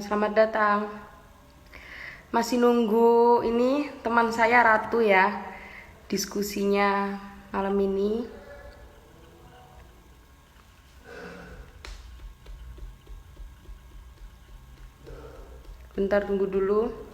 Selamat datang. Masih nunggu ini teman saya Ratu ya, diskusinya malam ini. Bentar, tunggu dulu.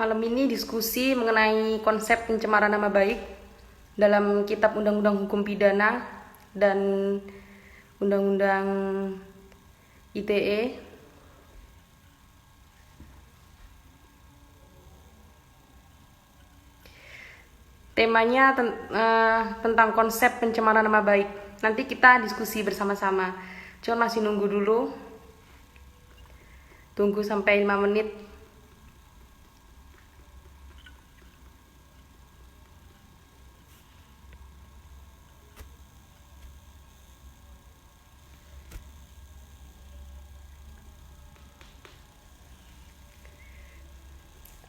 Malam ini diskusi mengenai konsep pencemaran nama baik dalam Kitab Undang-Undang Hukum Pidana dan Undang-Undang ITE. Temanya tentang konsep pencemaran nama baik. Nanti kita diskusi bersama-sama. Cuma masih nunggu dulu. Tunggu sampai 5 menit.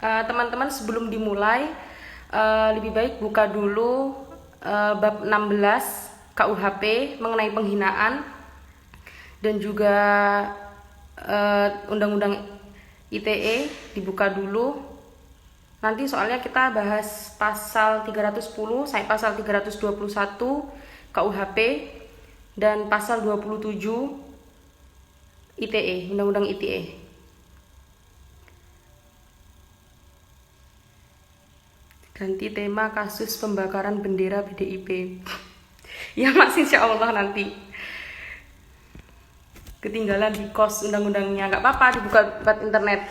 Teman-teman, sebelum dimulai, lebih baik buka dulu bab 16 KUHP mengenai penghinaan dan juga Undang-Undang ITE dibuka dulu. Nanti soalnya kita bahas pasal 310 sampai pasal 321 KUHP dan pasal 27 ITE, Undang-Undang ITE. Ganti tema kasus pembakaran bendera PDIP. Ya masih insya Allah nanti. Ketinggalan di kos undang-undangnya, nggak apa-apa, dibuka buat internet.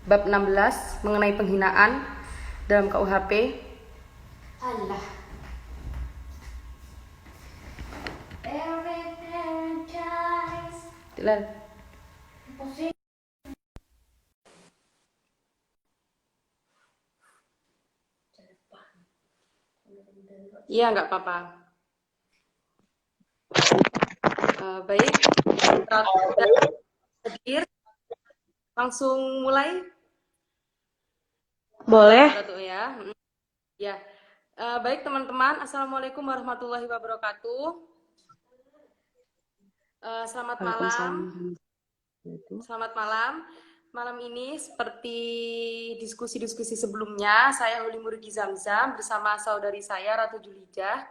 Bab 16 mengenai penghinaan dalam KUHP. Allah. Iya, nggak apa-apa. Baik, hadir. Langsung mulai. Boleh. Ya. Ya. Baik teman-teman, assalamualaikum warahmatullahi wabarakatuh. Selamat malam. Selamat malam. Malam ini seperti diskusi-diskusi sebelumnya, saya Huli Murgi Zamzam bersama saudari saya Ratu Julijah.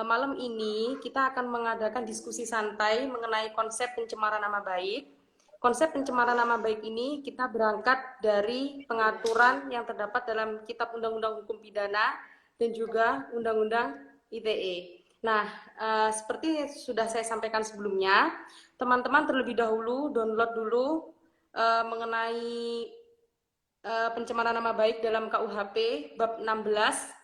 Malam ini kita akan mengadakan diskusi santai mengenai konsep pencemaran nama baik. Konsep pencemaran nama baik ini kita berangkat dari pengaturan yang terdapat dalam Kitab Undang-Undang Hukum Pidana dan juga Undang-Undang ITE. Nah, seperti sudah saya sampaikan sebelumnya, teman-teman terlebih dahulu download dulu mengenai pencemaran nama baik dalam KUHP bab 16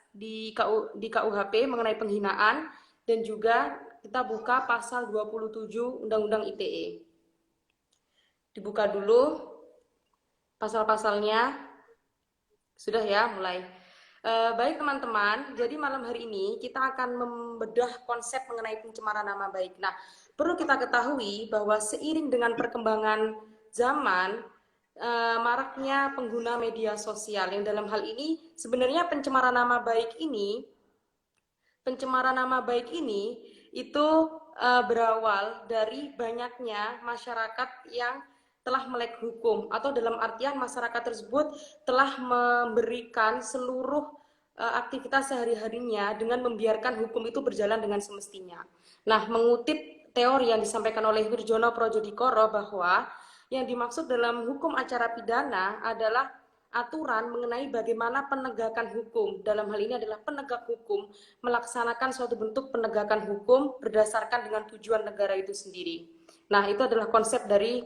di KUHP mengenai penghinaan, dan juga kita buka pasal 27 Undang-Undang ITE. Dibuka dulu pasal-pasalnya. Sudah ya, mulai. Baik teman-teman, jadi malam hari ini kita akan membedah konsep mengenai pencemaran nama baik. Nah, perlu kita ketahui bahwa seiring dengan perkembangan zaman, maraknya pengguna media sosial, yang dalam hal ini sebenarnya pencemaran nama baik ini itu berawal dari banyaknya masyarakat yang telah melek hukum, atau dalam artian masyarakat tersebut telah memberikan seluruh aktivitas sehari-harinya dengan membiarkan hukum itu berjalan dengan semestinya. Nah, mengutip teori yang disampaikan oleh Wirjono Projodikoro bahwa yang dimaksud dalam hukum acara pidana adalah aturan mengenai bagaimana penegakan hukum. Dalam hal ini adalah penegak hukum melaksanakan suatu bentuk penegakan hukum berdasarkan dengan tujuan negara itu sendiri. Nah, itu adalah konsep dari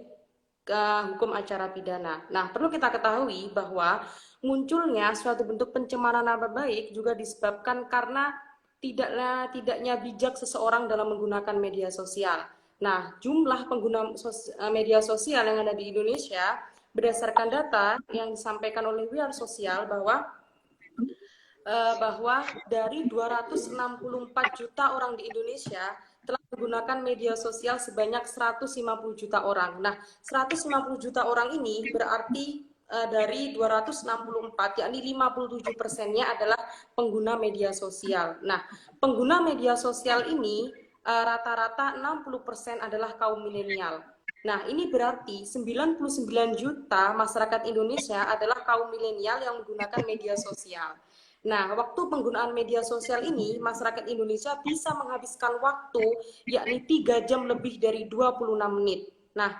hukum acara pidana. Nah, perlu kita ketahui bahwa munculnya suatu bentuk pencemaran nama baik juga disebabkan karena tidaknya bijak seseorang dalam menggunakan media sosial. Nah, jumlah pengguna media sosial yang ada di Indonesia berdasarkan data yang disampaikan oleh We Are Social bahwa dari 264 juta orang di Indonesia telah menggunakan media sosial sebanyak 150 juta orang. Nah, 150 juta orang ini berarti dari 264, yakni 57%-nya adalah pengguna media sosial. Nah, pengguna media sosial ini rata-rata 60% adalah kaum milenial. Nah, ini berarti 99 juta masyarakat Indonesia adalah kaum milenial yang menggunakan media sosial. Nah, waktu penggunaan media sosial ini, masyarakat Indonesia bisa menghabiskan waktu yakni 3 jam lebih dari 26 menit. Nah,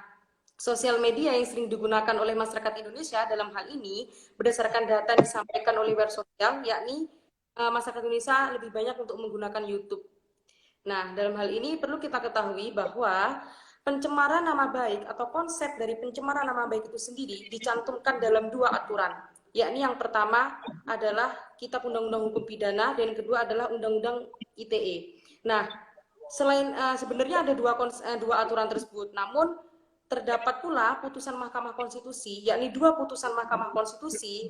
sosial media yang sering digunakan oleh masyarakat Indonesia dalam hal ini berdasarkan data yang disampaikan oleh Web Sosial, yakni masyarakat Indonesia lebih banyak untuk menggunakan YouTube. Nah, dalam hal ini perlu kita ketahui bahwa pencemaran nama baik atau konsep dari pencemaran nama baik itu sendiri dicantumkan dalam 2 aturan, yakni yang pertama adalah Kitab Undang-Undang Hukum Pidana dan yang kedua adalah Undang-Undang ITE. Nah, selain sebenarnya ada dua aturan tersebut, namun terdapat pula putusan Mahkamah Konstitusi, yakni 2 putusan Mahkamah Konstitusi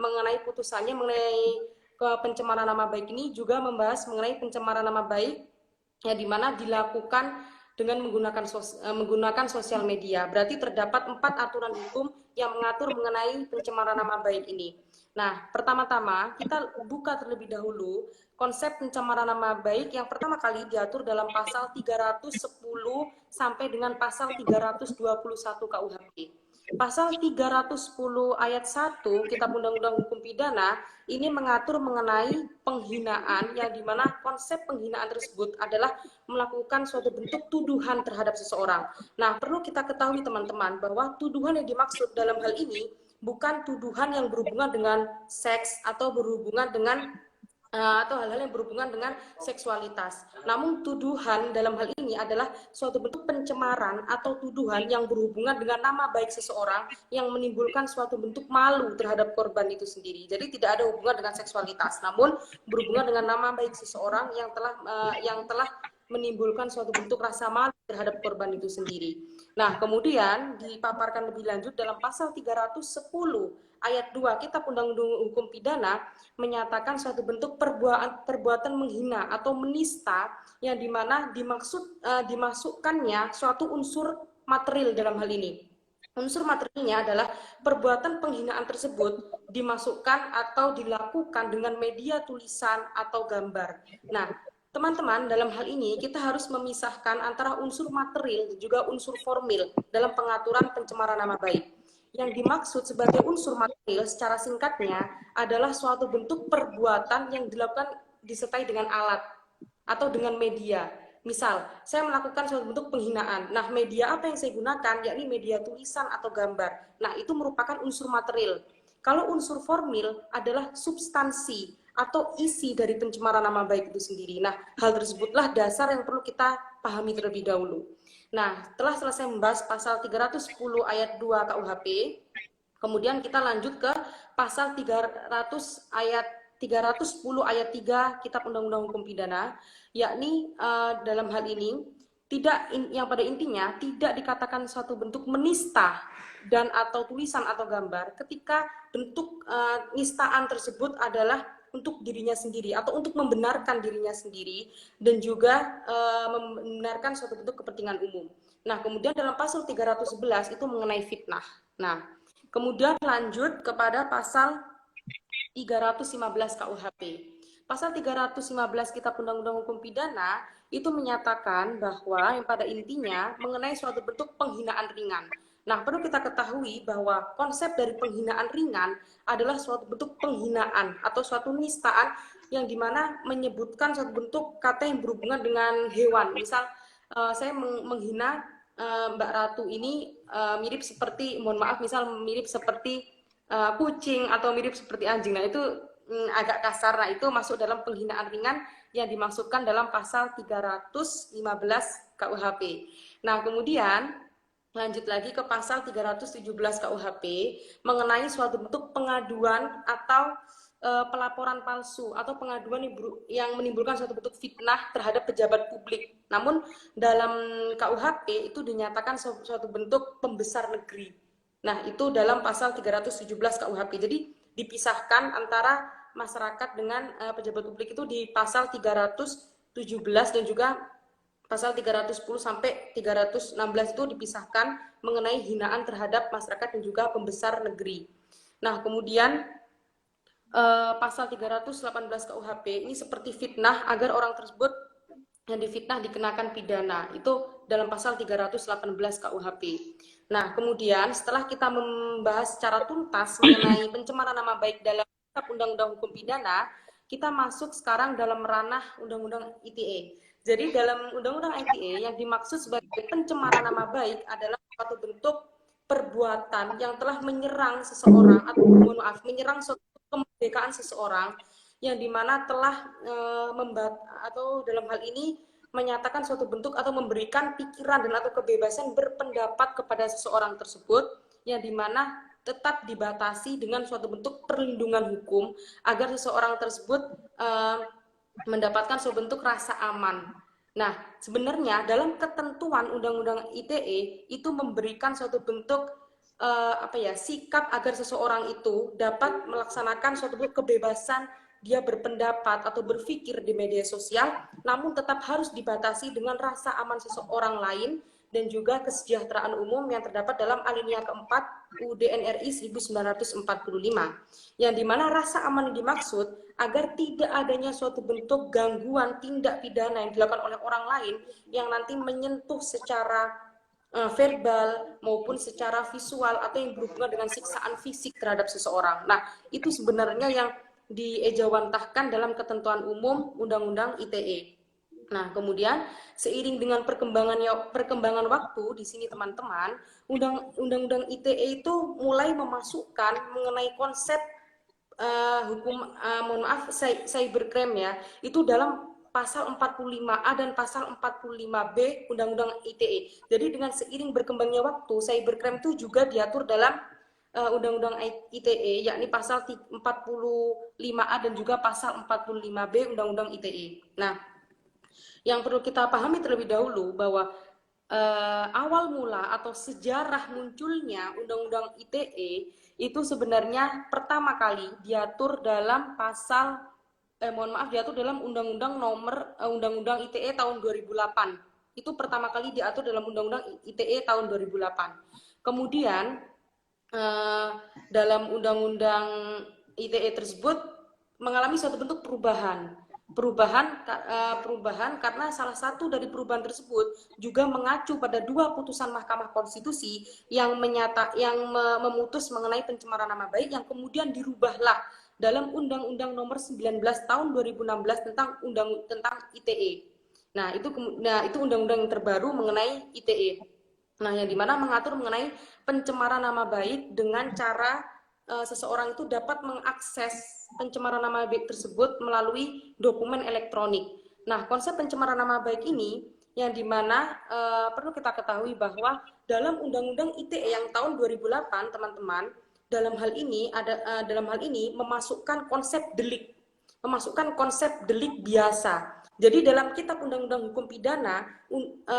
mengenai putusannya mengenai pencemaran nama baik ini juga membahas mengenai pencemaran nama baik ya di mana dilakukan dengan menggunakan sosial media. Berarti terdapat 4 aturan hukum yang mengatur mengenai pencemaran nama baik ini. Nah, pertama-tama kita buka terlebih dahulu konsep pencemaran nama baik yang pertama kali diatur dalam pasal 310 sampai dengan pasal 321 KUHP. Pasal 310 ayat 1 Kitab Undang-Undang Hukum Pidana ini mengatur mengenai penghinaan yang dimana konsep penghinaan tersebut adalah melakukan suatu bentuk tuduhan terhadap seseorang. Nah, perlu kita ketahui teman-teman bahwa tuduhan yang dimaksud dalam hal ini bukan tuduhan yang berhubungan dengan seks atau berhubungan dengan atau hal-hal yang berhubungan dengan seksualitas. Namun tuduhan dalam hal ini adalah suatu bentuk pencemaran atau tuduhan yang berhubungan dengan nama baik seseorang yang menimbulkan suatu bentuk malu terhadap korban itu sendiri. Jadi tidak ada hubungan dengan seksualitas, namun berhubungan dengan nama baik seseorang yang telah menimbulkan suatu bentuk rasa malu terhadap korban itu sendiri. Nah, kemudian dipaparkan lebih lanjut dalam pasal 310 ayat 2 Kitab Undang-Undang Hukum Pidana menyatakan suatu bentuk perbuatan menghina atau menista yang dimana dimasukkannya suatu unsur material dalam hal ini. Unsur materialnya adalah perbuatan penghinaan tersebut dimasukkan atau dilakukan dengan media tulisan atau gambar. Nah, teman-teman, dalam hal ini kita harus memisahkan antara unsur material dan juga unsur formil dalam pengaturan pencemaran nama baik. Yang dimaksud sebagai unsur material secara singkatnya adalah suatu bentuk perbuatan yang dilakukan disertai dengan alat atau dengan media. Misal, saya melakukan suatu bentuk penghinaan. Nah, media apa yang saya gunakan? Yakni media tulisan atau gambar. Nah, itu merupakan unsur material. Kalau unsur formil adalah substansi atau isi dari pencemaran nama baik itu sendiri. Nah, hal tersebutlah dasar yang perlu kita pahami terlebih dahulu. Nah, setelah selesai membahas pasal 310 ayat 2 KUHP, kemudian kita lanjut ke pasal 310 ayat 3 Kitab Undang-Undang Hukum Pidana, yakni dalam hal ini yang pada intinya tidak dikatakan suatu bentuk menista dan atau tulisan atau gambar ketika bentuk nistaan tersebut adalah untuk dirinya sendiri atau untuk membenarkan dirinya sendiri dan juga membenarkan suatu bentuk kepentingan umum. Nah, kemudian dalam pasal 311 itu mengenai fitnah. Nah, kemudian lanjut kepada pasal 315 KUHP. Pasal 315 Kitab Undang-Undang Hukum Pidana itu menyatakan bahwa yang pada intinya mengenai suatu bentuk penghinaan ringan. Nah, perlu kita ketahui bahwa konsep dari penghinaan ringan adalah suatu bentuk penghinaan atau suatu nistaan yang dimana menyebutkan suatu bentuk kata yang berhubungan dengan hewan. Misal, saya menghina Mbak Ratu ini mirip seperti, mohon maaf, misal mirip seperti kucing atau mirip seperti anjing. Nah, itu agak kasar. Nah, itu masuk dalam penghinaan ringan yang dimaksudkan dalam pasal 315 KUHP. Nah, kemudian lanjut lagi ke pasal 317 KUHP mengenai suatu bentuk pengaduan atau pelaporan palsu atau pengaduan yang menimbulkan suatu bentuk fitnah terhadap pejabat publik. Namun dalam KUHP itu dinyatakan suatu bentuk pembesar negeri. Nah, itu dalam pasal 317 KUHP. Jadi dipisahkan antara masyarakat dengan pejabat publik itu di pasal 317 dan juga pasal 310 sampai 316 itu dipisahkan mengenai hinaan terhadap masyarakat dan juga pembesar negeri. Nah, kemudian pasal 318 KUHP ini seperti fitnah agar orang tersebut yang difitnah dikenakan pidana. Itu dalam pasal 318 KUHP. Nah, kemudian setelah kita membahas secara tuntas mengenai pencemaran nama baik dalam Undang-Undang Hukum Pidana, kita masuk sekarang dalam ranah Undang-Undang ITE. Jadi dalam Undang-Undang ITE yang dimaksud sebagai pencemaran nama baik adalah suatu bentuk perbuatan yang telah menyerang seseorang atau menyerang suatu kemerdekaan seseorang yang dimana telah atau dalam hal ini menyatakan suatu bentuk atau memberikan pikiran dan atau kebebasan berpendapat kepada seseorang tersebut yang dimana tetap dibatasi dengan suatu bentuk perlindungan hukum agar seseorang tersebut mendapatkan suatu bentuk rasa aman. Nah, sebenarnya dalam ketentuan Undang-Undang ITE itu memberikan suatu bentuk sikap agar seseorang itu dapat melaksanakan suatu kebebasan dia berpendapat atau berpikir di media sosial, namun tetap harus dibatasi dengan rasa aman seseorang lain dan juga kesejahteraan umum yang terdapat dalam alinea keempat UUD NRI 1945, yang dimana rasa aman yang dimaksud agar tidak adanya suatu bentuk gangguan tindak pidana yang dilakukan oleh orang lain yang nanti menyentuh secara verbal maupun secara visual atau yang berhubungan dengan siksaan fisik terhadap seseorang. Nah, itu sebenarnya yang diejawantahkan dalam ketentuan umum Undang-Undang ITE. Nah, kemudian seiring dengan perkembangan waktu di sini teman-teman, Undang-Undang ITE itu mulai memasukkan mengenai konsep cybercrime ya, itu dalam pasal 45A dan pasal 45B Undang-Undang ITE. Jadi dengan seiring berkembangnya waktu, cybercrime itu juga diatur dalam Undang-Undang ITE, yakni pasal 45A dan juga pasal 45B Undang-Undang ITE. Nah, yang perlu kita pahami terlebih dahulu bahwa awal mula atau sejarah munculnya Undang-Undang ITE itu sebenarnya pertama kali diatur dalam pasal diatur dalam Undang-Undang Undang-Undang ITE tahun 2008. Itu pertama kali diatur dalam Undang-Undang ITE tahun 2008. Kemudian dalam Undang-Undang ITE tersebut mengalami suatu bentuk perubahan karena salah satu dari perubahan tersebut juga mengacu pada dua putusan Mahkamah Konstitusi yang memutus mengenai pencemaran nama baik yang kemudian dirubahlah dalam Undang-Undang Nomor 19 Tahun 2016 tentang ITE. Nah, itu undang-undang yang terbaru mengenai ITE. Nah, yang dimana mengatur mengenai pencemaran nama baik dengan cara seseorang itu dapat mengakses pencemaran nama baik tersebut melalui dokumen elektronik. Nah, konsep pencemaran nama baik ini yang dimana perlu kita ketahui bahwa dalam Undang-Undang ITE yang tahun 2008, teman-teman, dalam hal ini memasukkan konsep delik biasa. Jadi dalam Kitab Undang-Undang Hukum Pidana,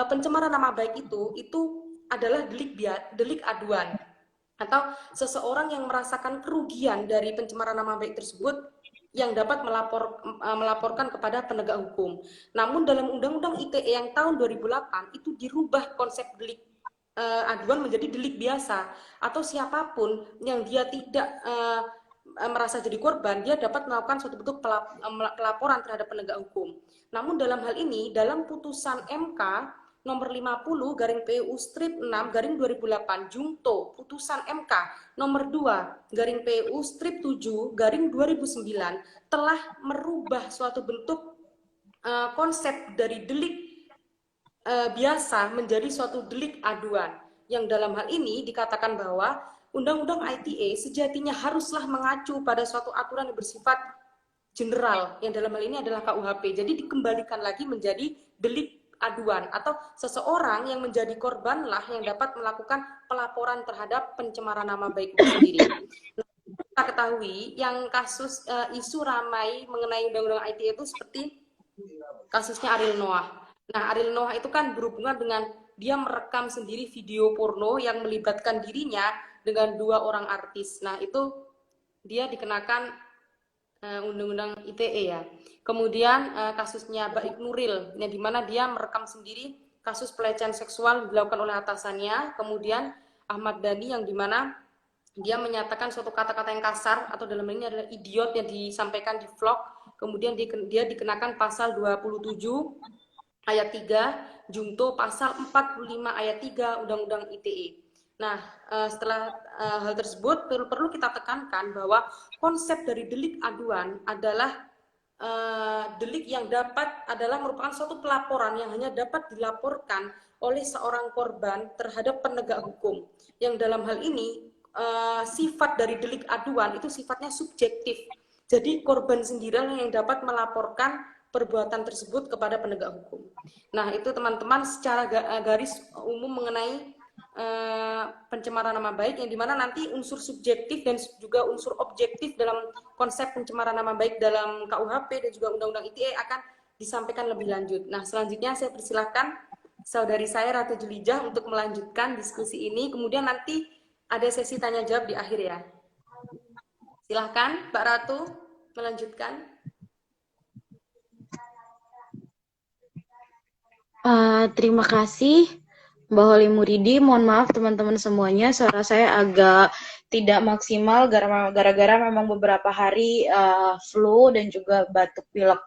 pencemaran nama baik itu adalah delik aduan atau seseorang yang merasakan kerugian dari pencemaran nama baik tersebut yang dapat melaporkan kepada penegak hukum. Namun dalam Undang-Undang ITE yang tahun 2008 itu dirubah konsep delik aduan menjadi delik biasa, atau siapapun yang dia tidak merasa jadi korban, dia dapat melakukan suatu bentuk pelaporan terhadap penegak hukum. Namun dalam hal ini, dalam putusan MK nomor 50 garing PU strip 6 garing 2008 Jungto, putusan MK nomor 2 garing PU strip 7 garing 2009 telah merubah suatu bentuk konsep dari delik biasa menjadi suatu delik aduan, yang dalam hal ini dikatakan bahwa Undang-undang ITE sejatinya haruslah mengacu pada suatu aturan yang bersifat general, yang dalam hal ini adalah KUHP. Jadi dikembalikan lagi menjadi delik aduan, atau seseorang yang menjadi korbanlah yang dapat melakukan pelaporan terhadap pencemaran nama baik itu sendiri. Nah, kita ketahui yang kasus isu ramai mengenai undang-undang ITE itu seperti kasusnya Ariel Noah. Nah, Ariel Noah itu kan berhubungan dengan dia merekam sendiri video porno yang melibatkan dirinya dengan 2 orang artis. Nah, itu dia dikenakan undang-undang ITE ya. Kemudian kasusnya Baik Nuril, yang dimana dia merekam sendiri kasus pelecehan seksual dilakukan oleh atasannya. Kemudian Ahmad Dhani, yang dimana dia menyatakan suatu kata-kata yang kasar, atau dalam ini adalah idiot, yang disampaikan di vlog. Kemudian dia dikenakan pasal 27 ayat 3, junto pasal 45 ayat 3 Undang-Undang ITE. Nah, setelah hal tersebut perlu kita tekankan bahwa konsep dari delik aduan adalah delik yang merupakan suatu pelaporan yang hanya dapat dilaporkan oleh seorang korban terhadap penegak hukum. Yang dalam hal ini sifat dari delik aduan itu sifatnya subjektif. Jadi korban sendirilah yang dapat melaporkan perbuatan tersebut kepada penegak hukum. Nah, itu teman-teman secara garis umum mengenai pencemaran nama baik, yang dimana nanti unsur subjektif dan juga unsur objektif dalam konsep pencemaran nama baik dalam KUHP dan juga Undang-Undang ITE akan disampaikan lebih lanjut. Nah, selanjutnya saya persilahkan saudari saya Ratu Julijah untuk melanjutkan diskusi ini. Kemudian nanti ada sesi tanya jawab di akhir ya. Silahkan Mbak Ratu melanjutkan. Terima kasih Mbak Holly Muridi. Mohon maaf teman-teman semuanya, suara saya agak tidak maksimal gara-gara memang beberapa hari flu dan juga batuk pilek.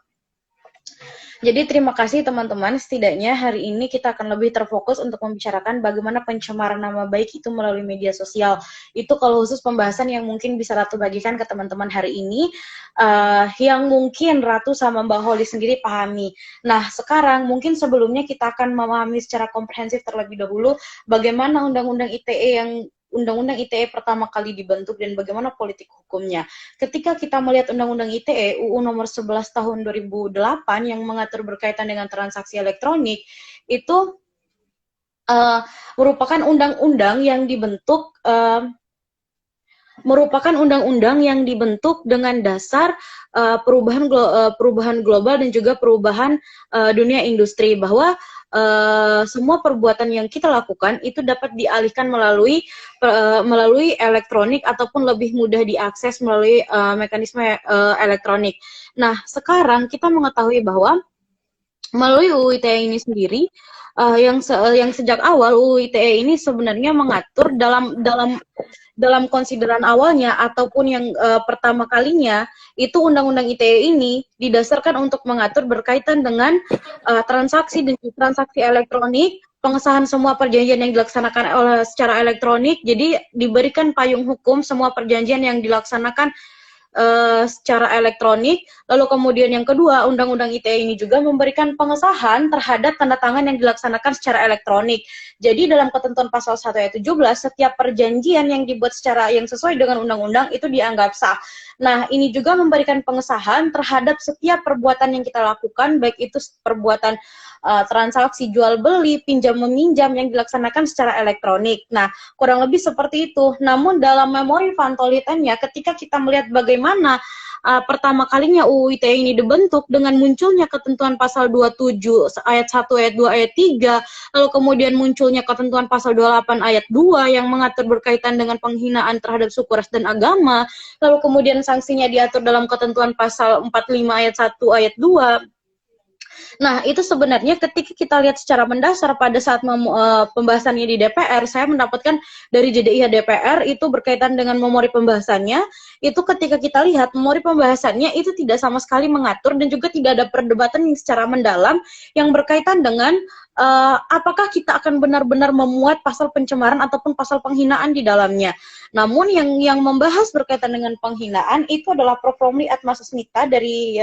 Jadi terima kasih teman-teman, setidaknya hari ini kita akan lebih terfokus untuk membicarakan bagaimana pencemaran nama baik itu melalui media sosial. Itu kalau khusus pembahasan yang mungkin bisa Ratu bagikan ke teman-teman hari ini, yang mungkin Ratu sama Mbak Holly sendiri pahami. Nah, sekarang mungkin sebelumnya kita akan memahami secara komprehensif terlebih dahulu bagaimana Undang-Undang ITE pertama kali dibentuk dan bagaimana politik hukumnya. Ketika kita melihat Undang-Undang ITE, UU nomor 11 tahun 2008 yang mengatur berkaitan dengan transaksi elektronik, itu merupakan undang-undang yang dibentuk dengan dasar perubahan global dan juga perubahan dunia industri, bahwa semua perbuatan yang kita lakukan itu dapat dialihkan melalui elektronik ataupun lebih mudah diakses melalui mekanisme elektronik. Nah, sekarang kita mengetahui bahwa melalui UU ITE ini sendiri, yang sejak awal UU ITE ini sebenarnya mengatur dalam konsideran awalnya ataupun yang pertama kalinya, itu Undang-Undang ITE ini didasarkan untuk mengatur berkaitan dengan transaksi dan transaksi elektronik, pengesahan semua perjanjian yang dilaksanakan secara elektronik. Jadi diberikan payung hukum semua perjanjian yang dilaksanakan secara elektronik. Lalu kemudian yang kedua, Undang-Undang ITE ini juga memberikan pengesahan terhadap tanda tangan yang dilaksanakan secara elektronik. Jadi dalam ketentuan pasal 1 ayat 17, setiap perjanjian yang dibuat yang sesuai dengan undang-undang itu dianggap sah. Nah, ini juga memberikan pengesahan terhadap setiap perbuatan yang kita lakukan, baik itu perbuatan transaksi jual beli, pinjam meminjam yang dilaksanakan secara elektronik. Nah, kurang lebih seperti itu. Namun dalam memori Fantolitannya, ketika kita melihat bagaimana pertama kalinya UU ITE ini dibentuk dengan munculnya ketentuan pasal 27 ayat 1 ayat 2 ayat 3, lalu kemudian munculnya ketentuan pasal 28 ayat 2 yang mengatur berkaitan dengan penghinaan terhadap suku, ras, dan agama, lalu kemudian sanksinya diatur dalam ketentuan pasal 45 ayat 1 ayat 2. Nah, itu sebenarnya ketika kita lihat secara mendasar pada saat pembahasannya di DPR, saya mendapatkan dari JDIH DPR itu berkaitan dengan memori pembahasannya, itu ketika kita lihat memori pembahasannya itu tidak sama sekali mengatur dan juga tidak ada perdebatan yang secara mendalam yang berkaitan dengan apakah kita akan benar-benar memuat pasal pencemaran ataupun pasal penghinaan di dalamnya. Namun yang membahas berkaitan dengan penghinaan itu adalah Prof. Romli Atmasasmita dari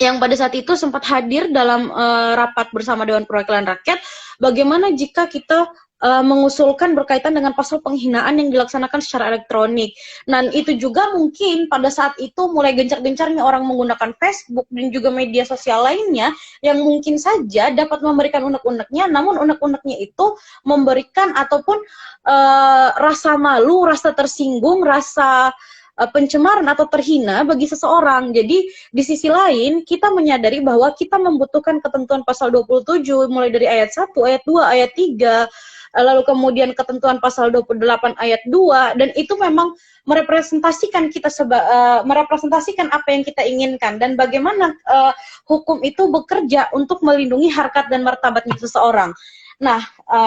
yang pada saat itu sempat hadir dalam rapat bersama Dewan Perwakilan Rakyat, bagaimana jika kita mengusulkan berkaitan dengan pasal penghinaan yang dilaksanakan secara elektronik. Dan itu juga mungkin pada saat itu mulai gencar-gencarnya orang menggunakan Facebook dan juga media sosial lainnya yang mungkin saja dapat memberikan unek-uneknya, namun unek-uneknya itu memberikan ataupun rasa malu, rasa tersinggung, rasa pencemaran atau terhina bagi seseorang. Jadi di sisi lain kita menyadari bahwa kita membutuhkan ketentuan pasal 27 mulai dari ayat 1, ayat 2, ayat 3, lalu kemudian ketentuan pasal 28 ayat 2, dan itu memang merepresentasikan kita merepresentasikan apa yang kita inginkan dan bagaimana hukum itu bekerja untuk melindungi harkat dan martabatnya seseorang. Nah,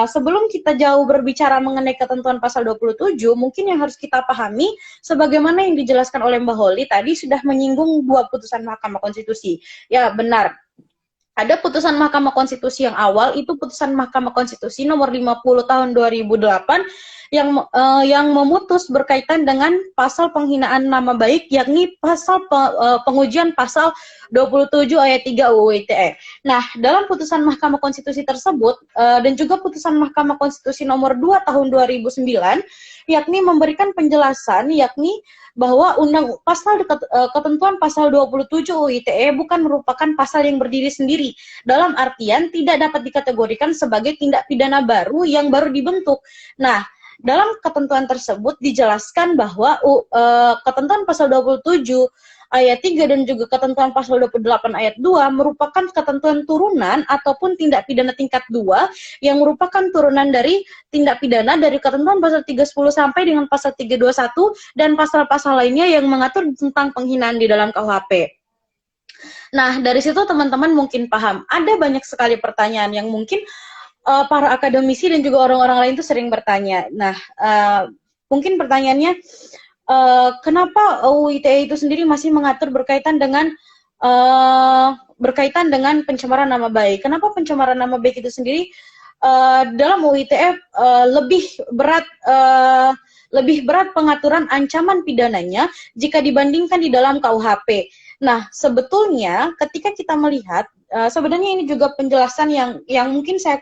sebelum kita jauh berbicara mengenai ketentuan pasal 27, mungkin yang harus kita pahami, sebagaimana yang dijelaskan oleh Mbak Holly tadi sudah menyinggung 2 putusan Mahkamah Konstitusi. Ya, benar. Ada putusan Mahkamah Konstitusi yang awal, itu putusan Mahkamah Konstitusi nomor 50 tahun 2008, yang memutus berkaitan dengan pasal penghinaan nama baik, yakni pasal pengujian pasal 27 ayat 3 UU ITE. Nah, dalam putusan Mahkamah Konstitusi tersebut dan juga putusan Mahkamah Konstitusi nomor 2 tahun 2009, yakni memberikan penjelasan, yakni bahwa ketentuan pasal 27 UU ITE bukan merupakan pasal yang berdiri sendiri, dalam artian tidak dapat dikategorikan sebagai tindak pidana baru yang baru dibentuk. Nah, dalam ketentuan tersebut dijelaskan bahwa ketentuan pasal 27 ayat 3 dan juga ketentuan pasal 28 ayat 2 merupakan ketentuan turunan ataupun tindak pidana tingkat 2 yang merupakan turunan dari tindak pidana dari ketentuan pasal 310 sampai dengan pasal 321 dan pasal-pasal lainnya yang mengatur tentang penghinaan di dalam KUHP. Nah, dari situ teman-teman mungkin paham. Ada banyak sekali pertanyaan yang mungkin para akademisi dan juga orang-orang lain itu sering bertanya. Nah, mungkin pertanyaannya, kenapa UU ITE itu sendiri masih mengatur berkaitan dengan pencemaran nama baik? Kenapa pencemaran nama baik itu sendiri dalam UU ITE lebih berat pengaturan ancaman pidananya jika dibandingkan di dalam KUHP? Nah, sebetulnya ketika kita melihat, sebenarnya ini juga penjelasan yang mungkin saya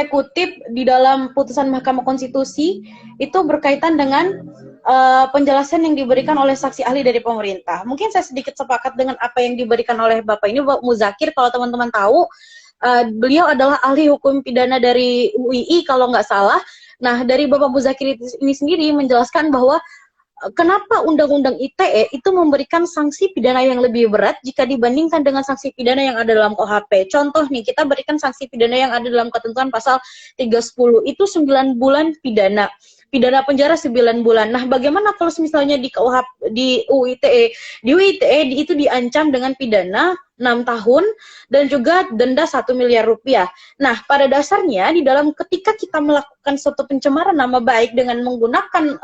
kutip di dalam putusan Mahkamah Konstitusi itu berkaitan dengan penjelasan yang diberikan oleh saksi ahli dari pemerintah. Mungkin saya sedikit sepakat dengan apa yang diberikan oleh Bapak ini, Bapak Muzakir. Kalau teman-teman tahu, beliau adalah ahli hukum pidana dari UII kalau nggak salah. Nah, dari Bapak Muzakir ini sendiri menjelaskan bahwa kenapa Undang-Undang ITE itu memberikan sanksi pidana yang lebih berat jika dibandingkan dengan sanksi pidana yang ada dalam KUHP. Contoh nih, kita berikan sanksi pidana yang ada dalam ketentuan pasal 310 itu 9 bulan pidana penjara 9 bulan. Nah, bagaimana kalau misalnya di KUHP, di UU ITE? Di UU ITE itu diancam dengan pidana 6 tahun dan juga denda 1 miliar rupiah. Nah, pada dasarnya di dalam ketika kita melakukan suatu pencemaran nama baik dengan menggunakan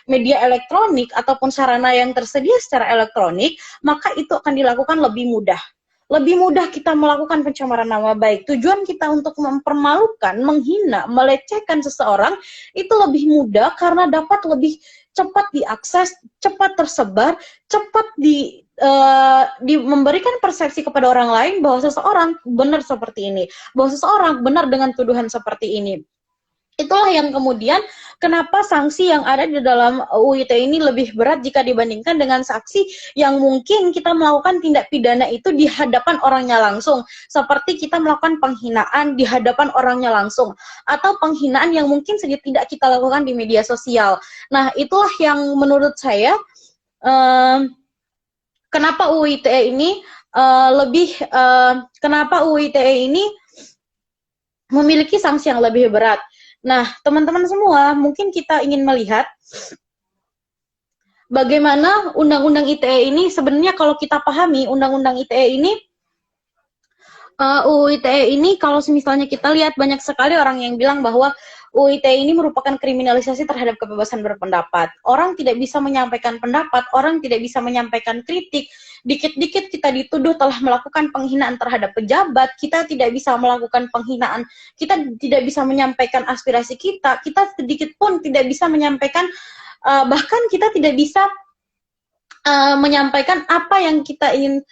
media elektronik ataupun sarana yang tersedia secara elektronik, maka itu akan dilakukan lebih mudah. Lebih mudah kita melakukan pencemaran nama baik. Tujuan kita untuk mempermalukan, menghina, melecehkan seseorang itu lebih mudah karena dapat lebih cepat diakses, cepat tersebar, cepat memberikan persepsi kepada orang lain bahwa seseorang benar seperti ini, bahwa seseorang benar dengan tuduhan seperti ini. Itulah yang kemudian kenapa sanksi yang ada di dalam UU ITE ini lebih berat jika dibandingkan dengan saksi yang mungkin kita melakukan tindak pidana itu di hadapan orangnya langsung, seperti kita melakukan penghinaan di hadapan orangnya langsung, atau penghinaan yang mungkin saja tidak kita lakukan di media sosial. Nah, itulah yang menurut saya kenapa UU ITE ini kenapa UU ITE ini memiliki sanksi yang lebih berat. Nah, teman-teman semua, mungkin kita ingin melihat bagaimana Undang-Undang ITE ini sebenarnya kalau kita pahami Undang-Undang ITE ini, UU ITE ini kalau misalnya kita lihat banyak sekali orang yang bilang bahwa UU ITE ini merupakan kriminalisasi terhadap kebebasan berpendapat. Orang tidak bisa menyampaikan pendapat, orang tidak bisa menyampaikan kritik. Dikit-dikit kita dituduh telah melakukan penghinaan terhadap pejabat, kita tidak bisa melakukan penghinaan, kita tidak bisa menyampaikan aspirasi kita sedikit pun tidak bisa menyampaikan, bahkan kita tidak bisa menyampaikan apa yang kita ingin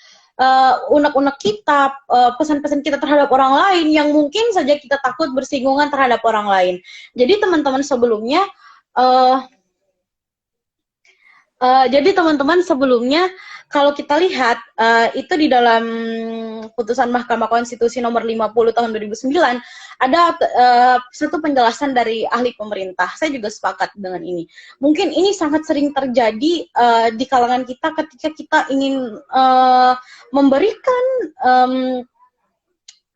unek-unek kita, pesan-pesan kita terhadap orang lain yang mungkin saja kita takut bersinggungan terhadap orang lain. Jadi teman-teman sebelumnya, kalau kita lihat itu di dalam putusan Mahkamah Konstitusi nomor 50 tahun 2009 ada satu penjelasan dari ahli pemerintah. Saya juga sepakat dengan ini. Mungkin ini sangat sering terjadi di kalangan kita ketika kita ingin memberikan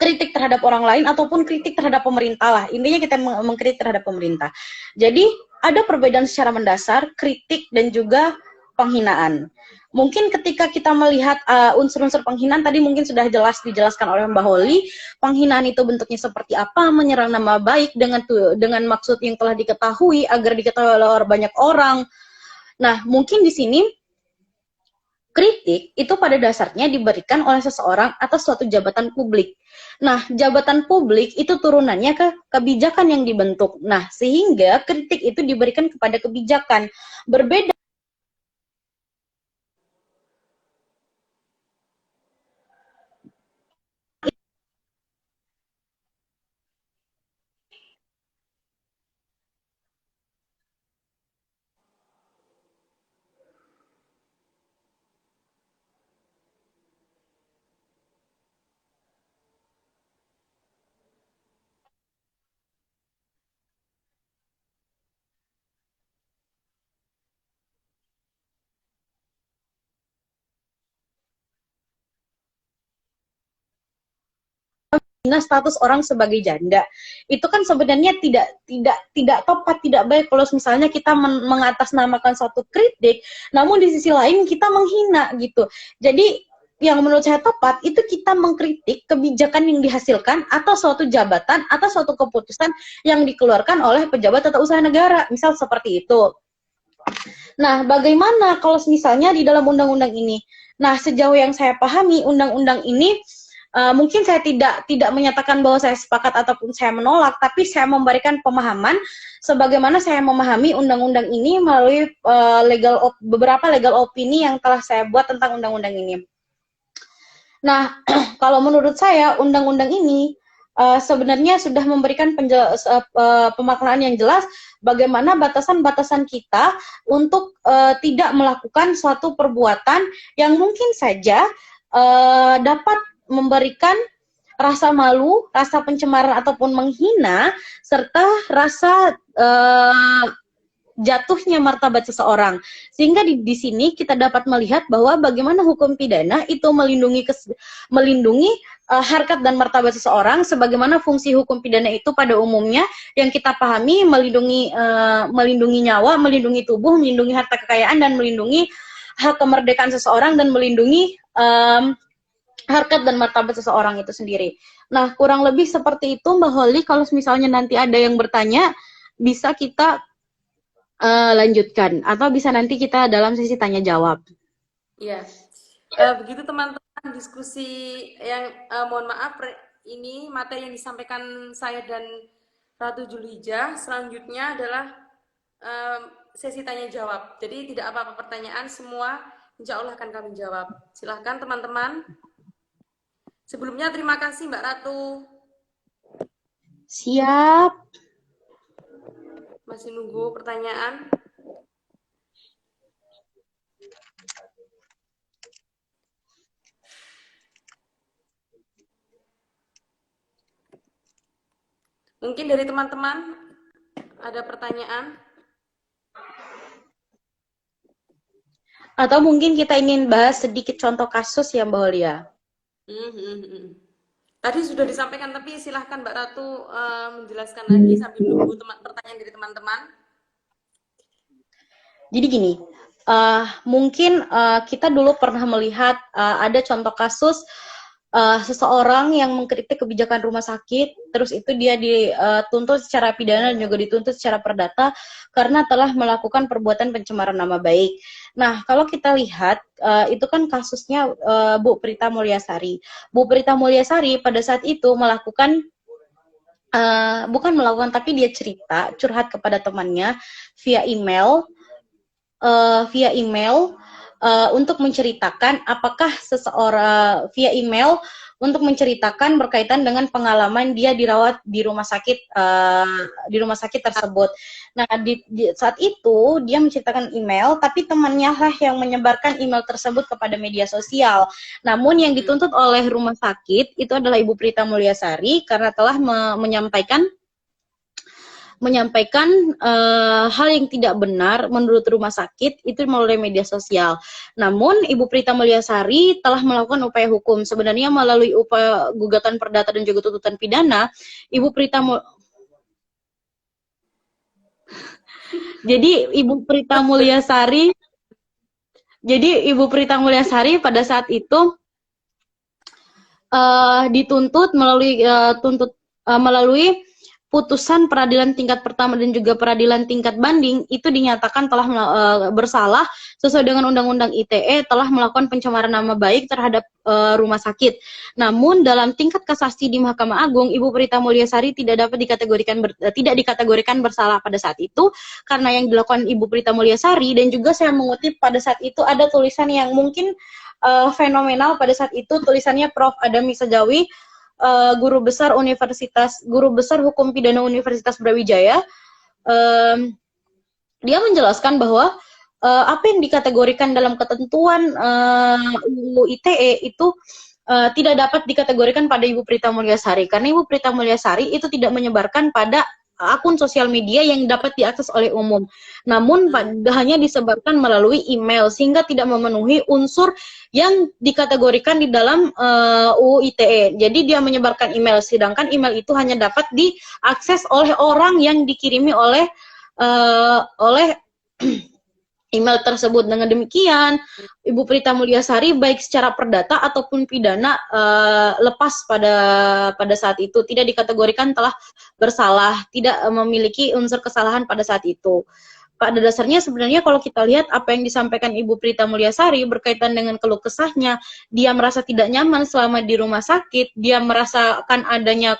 kritik terhadap orang lain ataupun kritik terhadap pemerintah lah. Intinya kita mengkritik terhadap pemerintah. Jadi ada perbedaan secara mendasar kritik dan juga penghinaan. Mungkin ketika kita melihat unsur-unsur penghinaan tadi mungkin sudah jelas dijelaskan oleh Mbak Holly, penghinaan itu bentuknya seperti apa, menyerang nama baik dengan maksud yang telah diketahui agar diketahui oleh banyak orang. Nah, mungkin di sini kritik itu pada dasarnya diberikan oleh seseorang atas suatu jabatan publik. Nah, jabatan publik itu turunannya ke kebijakan yang dibentuk. Nah, sehingga kritik itu diberikan kepada kebijakan. Berbeda status orang sebagai janda itu kan sebenarnya tidak tepat, tidak baik kalau misalnya kita mengatasnamakan suatu kritik namun di sisi lain kita menghina gitu. Jadi yang menurut saya tepat itu kita mengkritik kebijakan yang dihasilkan atau suatu jabatan atau suatu keputusan yang dikeluarkan oleh pejabat atau usaha negara, misal seperti itu. Nah, bagaimana kalau misalnya di dalam undang-undang ini? Nah, sejauh yang saya pahami undang-undang ini mungkin saya tidak menyatakan bahwa saya sepakat ataupun saya menolak, tapi saya memberikan pemahaman sebagaimana saya memahami undang-undang ini melalui beberapa legal opini yang telah saya buat tentang undang-undang ini. Nah, kalau menurut saya undang-undang ini sebenarnya sudah memberikan pemaknaan yang jelas bagaimana batasan-batasan kita untuk tidak melakukan suatu perbuatan yang mungkin saja dapat memberikan rasa malu, rasa pencemaran ataupun menghina, serta rasa jatuhnya martabat seseorang. Sehingga di sini kita dapat melihat bahwa bagaimana hukum pidana itu melindungi harkat dan martabat seseorang, sebagaimana fungsi hukum pidana itu pada umumnya yang kita pahami melindungi nyawa, melindungi tubuh, melindungi harta kekayaan, dan melindungi hak kemerdekaan seseorang, dan melindungi harkat dan martabat seseorang itu sendiri. Nah, kurang lebih seperti itu Mbak Holly. Kalau misalnya nanti ada yang bertanya, bisa kita lanjutkan. Atau bisa nanti kita dalam sesi tanya jawab. Iya. Begitu teman-teman diskusi yang mohon maaf ini materi yang disampaikan saya dan Ratu Julhijjah. Selanjutnya adalah sesi tanya jawab. Jadi tidak apa-apa pertanyaan, semua insya Allah akan kami jawab. Silahkan teman-teman. Sebelumnya terima kasih Mbak Ratu. Siap. Masih nunggu pertanyaan. Mungkin dari teman-teman ada pertanyaan? Atau mungkin kita ingin bahas sedikit contoh kasus ya Mbak Holia. Tadi sudah disampaikan, tapi silahkan Mbak Ratu menjelaskan lagi sambil menunggu pertanyaan dari teman-teman. Jadi gini, mungkin kita dulu pernah melihat ada contoh kasus seseorang yang mengkritik kebijakan rumah sakit, terus itu dia dituntut secara pidana dan juga dituntut secara perdata karena telah melakukan perbuatan pencemaran nama baik. Nah, kalau kita lihat, itu kan kasusnya Bu Prita Mulyasari. Bu Prita Mulyasari pada saat itu melakukan, bukan melakukan, tapi dia curhat kepada temannya via email, untuk menceritakan apakah seseorang via email untuk menceritakan berkaitan dengan pengalaman dia dirawat di rumah sakit tersebut. Nah, di saat itu dia menceritakan email, tapi temannya lah yang menyebarkan email tersebut kepada media sosial. Namun yang dituntut oleh rumah sakit itu adalah Ibu Prita Mulyasari karena telah menyampaikan hal yang tidak benar menurut rumah sakit itu melalui media sosial. Namun Ibu Prita Mulyasari telah melakukan upaya hukum. Sebenarnya melalui upaya gugatan perdata dan juga tuntutan pidana, Ibu Prita Ibu Prita Mulyasari pada saat itu dituntut melalui putusan peradilan tingkat pertama dan juga peradilan tingkat banding itu dinyatakan telah bersalah sesuai dengan Undang-Undang ITE, telah melakukan pencemaran nama baik terhadap rumah sakit. Namun dalam tingkat kasasi di Mahkamah Agung, Ibu Prita Mulyasari tidak dikategorikan bersalah pada saat itu karena yang dilakukan Ibu Prita Mulyasari, dan juga saya mengutip pada saat itu ada tulisan yang mungkin fenomenal pada saat itu, tulisannya Prof. Adami Sajawi, guru besar Hukum Pidana Universitas Brawijaya. Dia menjelaskan bahwa apa yang dikategorikan dalam ketentuan UU ITE itu tidak dapat dikategorikan pada Ibu Prita Mulyasari karena Ibu Prita Mulyasari itu tidak menyebarkan pada akun sosial media yang dapat diakses oleh umum, namun hanya disebarkan melalui email sehingga tidak memenuhi unsur yang dikategorikan di dalam UU ITE. Jadi dia menyebarkan email, sedangkan email itu hanya dapat diakses oleh orang yang dikirimi oleh email tersebut. Dengan demikian, Ibu Prita Mulyasari baik secara perdata ataupun pidana lepas pada saat itu, tidak dikategorikan telah bersalah, tidak memiliki unsur kesalahan pada saat itu. Pada dasarnya sebenarnya kalau kita lihat apa yang disampaikan Ibu Prita Mulyasari berkaitan dengan keluh kesahnya, dia merasa tidak nyaman selama di rumah sakit, dia merasakan adanya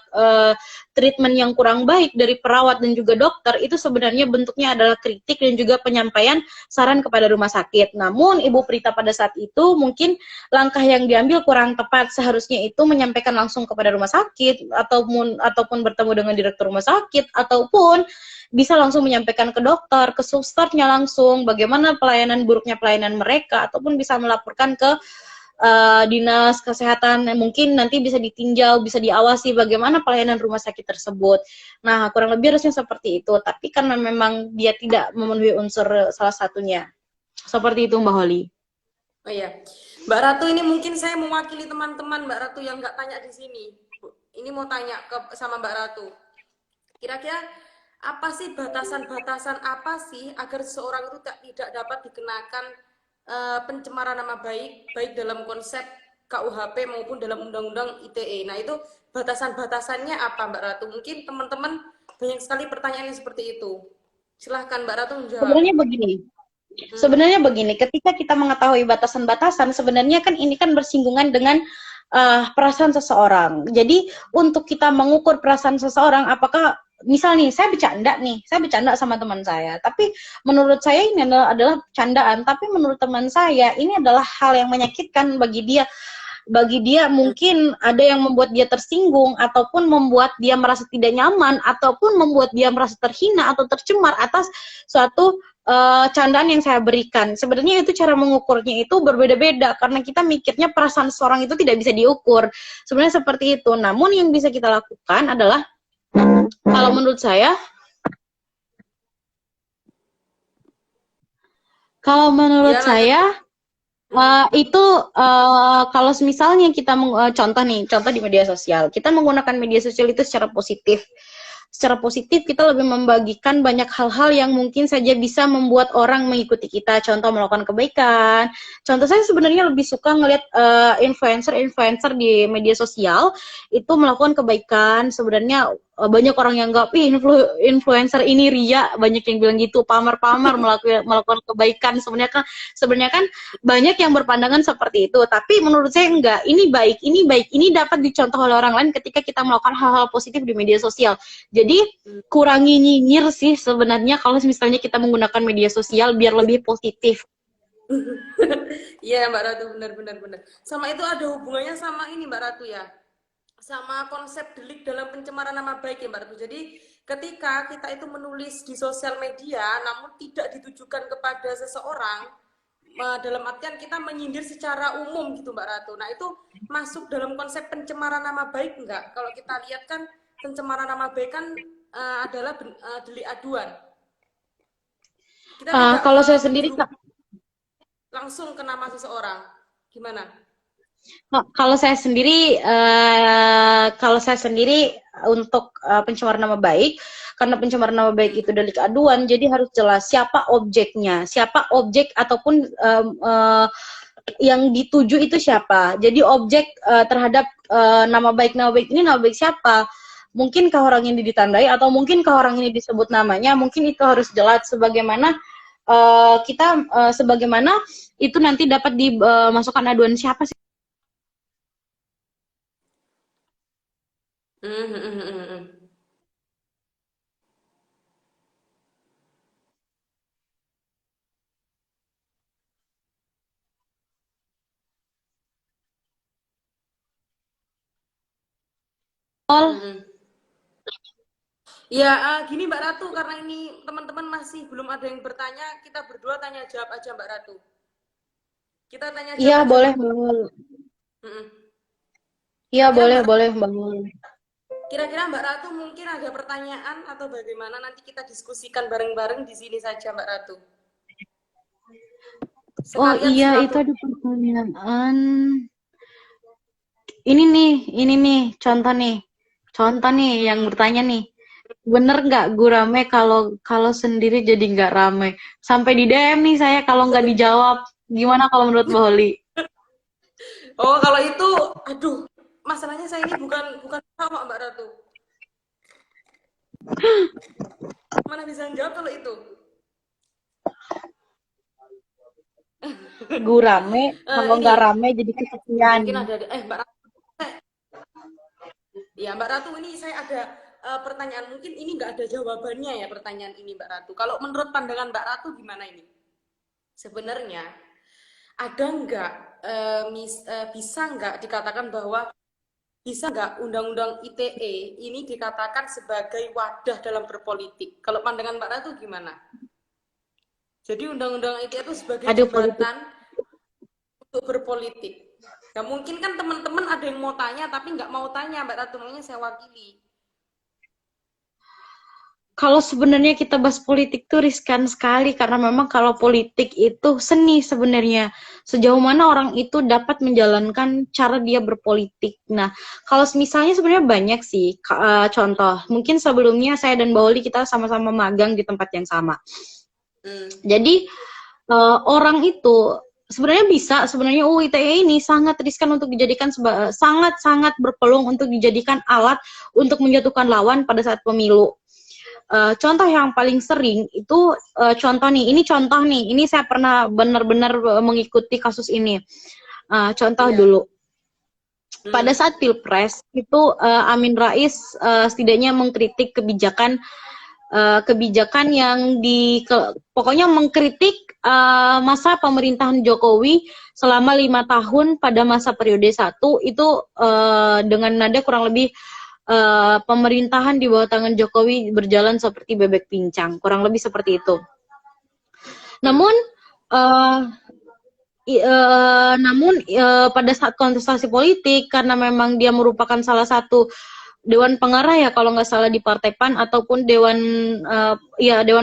treatment yang kurang baik dari perawat dan juga dokter, itu sebenarnya bentuknya adalah kritik dan juga penyampaian saran kepada rumah sakit. Namun Ibu Prita pada saat itu mungkin langkah yang diambil kurang tepat, seharusnya itu menyampaikan langsung kepada rumah sakit ataupun bertemu dengan direktur rumah sakit, ataupun bisa langsung menyampaikan ke dokter, ke susternya langsung bagaimana buruknya pelayanan mereka, ataupun bisa melaporkan ke dinas kesehatan, mungkin nanti bisa ditinjau, bisa diawasi bagaimana pelayanan rumah sakit tersebut. Nah, kurang lebih harusnya seperti itu, tapi karena memang dia tidak memenuhi unsur salah satunya. Seperti itu Mbak Holly. Oh iya, Mbak Ratu, ini mungkin saya mewakili teman-teman Mbak Ratu yang nggak tanya di sini. Ini mau tanya sama Mbak Ratu. Kira-kira apa sih batasan-batasan apa sih agar seseorang itu tidak dapat dikenakan pencemaran nama baik dalam konsep KUHP maupun dalam Undang-Undang ITE. Nah, itu batasan-batasannya apa Mbak Ratu? Mungkin teman-teman banyak sekali pertanyaan yang seperti itu. Silahkan Mbak Ratu menjawab. Sebenarnya begini, ketika kita mengetahui batasan-batasan, sebenarnya kan ini kan bersinggungan dengan perasaan seseorang. Jadi untuk kita mengukur perasaan seseorang, apakah misal nih, saya bercanda sama teman saya, tapi menurut saya ini adalah candaan, tapi menurut teman saya ini adalah hal yang menyakitkan bagi dia. Bagi dia mungkin ada yang membuat dia tersinggung, ataupun membuat dia merasa tidak nyaman, ataupun membuat dia merasa terhina atau tercemar atas suatu candaan yang saya berikan. Sebenarnya itu cara mengukurnya itu berbeda-beda, karena kita mikirnya perasaan seseorang itu tidak bisa diukur. Sebenarnya seperti itu. Namun yang bisa kita lakukan adalah, kalau menurut saya, itu kalau misalnya kita contoh di media sosial, kita menggunakan media sosial itu secara positif. Secara positif kita lebih membagikan banyak hal-hal yang mungkin saja bisa membuat orang mengikuti kita. Contoh melakukan kebaikan. Contoh saya sebenarnya lebih suka ngelihat influencer di media sosial itu melakukan kebaikan. Sebenarnya banyak orang yang nggak, influencer ini ria, banyak yang bilang gitu, pamer-pamer melakukan kebaikan. Sebenarnya kan banyak yang berpandangan seperti itu, tapi menurut saya enggak, ini baik, ini dapat dicontoh oleh orang lain ketika kita melakukan hal-hal positif di media sosial. Jadi kurangi nyinyir sih sebenarnya kalau misalnya kita menggunakan media sosial biar lebih positif. Iya Mbak Ratu, benar-benar benar. Sama itu ada hubungannya sama ini Mbak Ratu ya, sama konsep delik dalam pencemaran nama baik ya Mbak Ratu. Jadi ketika kita itu menulis di sosial media namun tidak ditujukan kepada seseorang, dalam artian kita menyindir secara umum gitu Mbak Ratu. Nah itu masuk dalam konsep pencemaran nama baik enggak? Kalau kita lihat kan pencemaran nama baik kan adalah delik aduan. Kita tidak Kalau saya sendiri, menyuruh langsung ke nama seseorang. Gimana? Kalau saya sendiri untuk pencemaran nama baik, karena pencemaran nama baik itu delik aduan, jadi harus jelas siapa objeknya, siapa objek ataupun yang dituju itu siapa. Jadi objek terhadap nama baik ini nama baik siapa? Mungkinkah orang ini ditandai atau mungkinkah orang ini disebut namanya? Mungkin itu harus jelas sebagaimana sebagaimana itu nanti dapat dimasukkan aduan siapa sih? Ya, gini Mbak Ratu, karena ini teman-teman masih belum ada yang bertanya, kita berdua tanya jawab aja Mbak Ratu. Kita tanya jawab Iya, aja boleh, Mbak. boleh. Mm-mm. Iya, Kira-kira boleh, Mbak, boleh, Bang. kira-kira Mbak Ratu mungkin ada pertanyaan atau bagaimana, nanti kita diskusikan bareng-bareng di sini saja Mbak Ratu. Oh Sekalian iya, itu silaturahmi. ada pertanyaan. Ini nih, contoh nih yang bertanya nih. Bener nggak gurame kalau kalau sendiri jadi nggak rame? Sampai di DM nih saya kalau nggak dijawab. Gimana kalau menurut Mbak Holly? Oh, kalau itu, aduh, masalahnya saya ini bukan sama Mbak Ratu. Mana bisa jawab kalau itu? Gurame, kalau Ini nggak rame jadi kesepian. mungkin ada Mbak Ratu. Ya Mbak Ratu, ini saya ada pertanyaan, mungkin ini nggak ada jawabannya ya pertanyaan ini Mbak Ratu. Kalau menurut pandangan Mbak Ratu gimana ini? Sebenarnya ada nggak bisa nggak dikatakan bahwa bisa nggak Undang-Undang ITE ini dikatakan sebagai wadah dalam berpolitik? Kalau pandangan Mbak Ratu gimana? Jadi Undang-Undang ITE itu sebagai Aduh, politik. jembatan untuk berpolitik. Ya mungkin kan teman-teman ada yang mau tanya tapi nggak mau tanya Mbak Ratu, makanya saya wakili. Kalau sebenarnya kita bahas politik tuh riskan sekali karena memang kalau politik itu seni sebenarnya. Sejauh mana orang itu dapat menjalankan cara dia berpolitik. Nah, kalau misalnya sebenarnya banyak sih contoh. Mungkin sebelumnya saya dan Mbak Oli kita sama-sama magang di tempat yang sama. Jadi orang itu sebenarnya sebenarnya UU ITE ini sangat riskan untuk dijadikan sangat berpeluang untuk dijadikan alat untuk menjatuhkan lawan pada saat pemilu. Contoh yang paling sering itu contoh nih, ini saya pernah benar-benar mengikuti kasus ini. Contoh dulu, pada saat Pilpres itu Amin Rais setidaknya mengkritik kebijakan yang pokoknya mengkritik masa pemerintahan Jokowi selama 5 tahun pada masa periode 1 itu dengan nada kurang lebih pemerintahan di bawah tangan Jokowi berjalan seperti bebek pincang, kurang lebih seperti itu. Namun pada saat kontestasi politik, karena memang dia merupakan salah satu dewan pengarah ya kalau nggak salah di Partai PAN ataupun dewan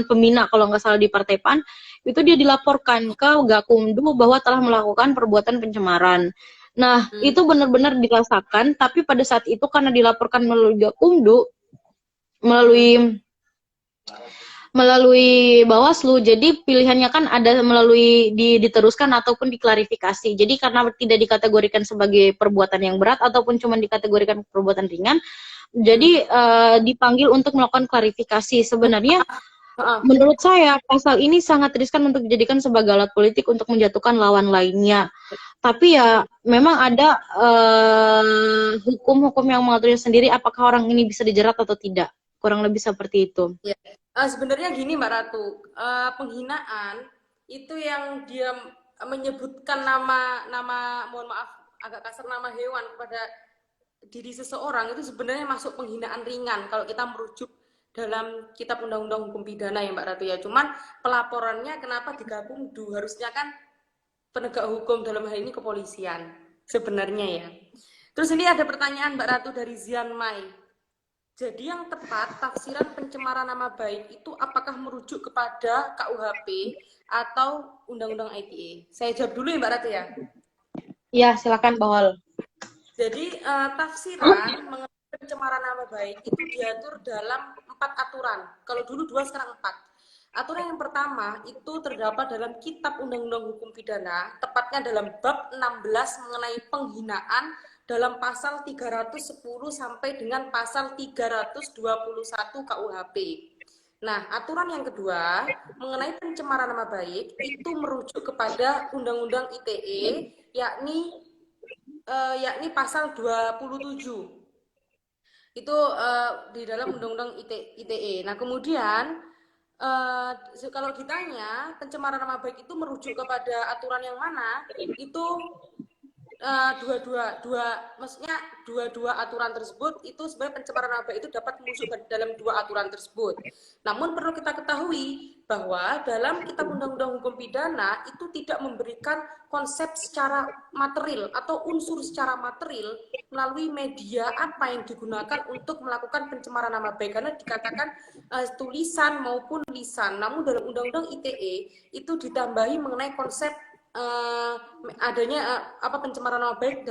pembina kalau nggak salah di Partai PAN, itu dia dilaporkan ke Gakumdu bahwa telah melakukan perbuatan pencemaran. Nah, itu benar-benar dirasakan, tapi pada saat itu karena dilaporkan melalui Gakumdu, melalui Bawaslu, jadi pilihannya kan ada melalui diteruskan ataupun diklarifikasi. Jadi karena tidak dikategorikan sebagai perbuatan yang berat ataupun cuma dikategorikan perbuatan ringan, jadi dipanggil untuk melakukan klarifikasi. Sebenarnya menurut saya pasal ini sangat riskan untuk dijadikan sebagai alat politik untuk menjatuhkan lawan lainnya. Tapi ya memang ada hukum-hukum yang mengaturnya sendiri apakah orang ini bisa dijerat atau tidak. Kurang lebih seperti itu. Ya. Sebenarnya gini Mbak Ratu, penghinaan itu yang dia menyebutkan nama mohon maaf agak kasar, nama hewan kepada diri seseorang itu sebenarnya masuk penghinaan ringan kalau kita merujuk dalam kitab undang-undang hukum pidana ya Mbak Ratu ya. Cuman pelaporannya kenapa digabung harusnya kan penegak hukum, dalam hal ini kepolisian sebenarnya ya. Terus ini ada pertanyaan Mbak Ratu dari Zian Mai. Jadi yang tepat tafsiran pencemaran nama baik itu apakah merujuk kepada KUHP atau Undang-Undang ITE? Saya jawab dulu ya Mbak Ratu ya. Ya, silakan Bahol. Jadi tafsiran mengenai pencemaran nama baik itu diatur dalam 4 aturan. Kalau dulu 2, sekarang 4. Aturan yang pertama itu terdapat dalam Kitab Undang-Undang Hukum Pidana, tepatnya dalam bab 16 mengenai penghinaan dalam pasal 310 sampai dengan pasal 321 KUHP. Nah, aturan yang kedua mengenai pencemaran nama baik itu merujuk kepada Undang-Undang ITE, yakni pasal 27. Itu di dalam Undang-Undang ITE. Nah, kemudian kalau ditanya pencemaran nama baik itu merujuk kepada aturan yang mana, itu maksudnya dua aturan tersebut itu sebenarnya pencemaran nama baik itu dapat merujuk dalam 2 aturan tersebut. Namun perlu kita ketahui bahwa dalam Kitab Undang-Undang Hukum Pidana itu tidak memberikan konsep secara material atau unsur secara material melalui media apa yang digunakan untuk melakukan pencemaran nama baik, karena dikatakan tulisan maupun lisan. Namun dalam Undang-Undang ITE itu ditambahi mengenai konsep adanya pencemaran nama baik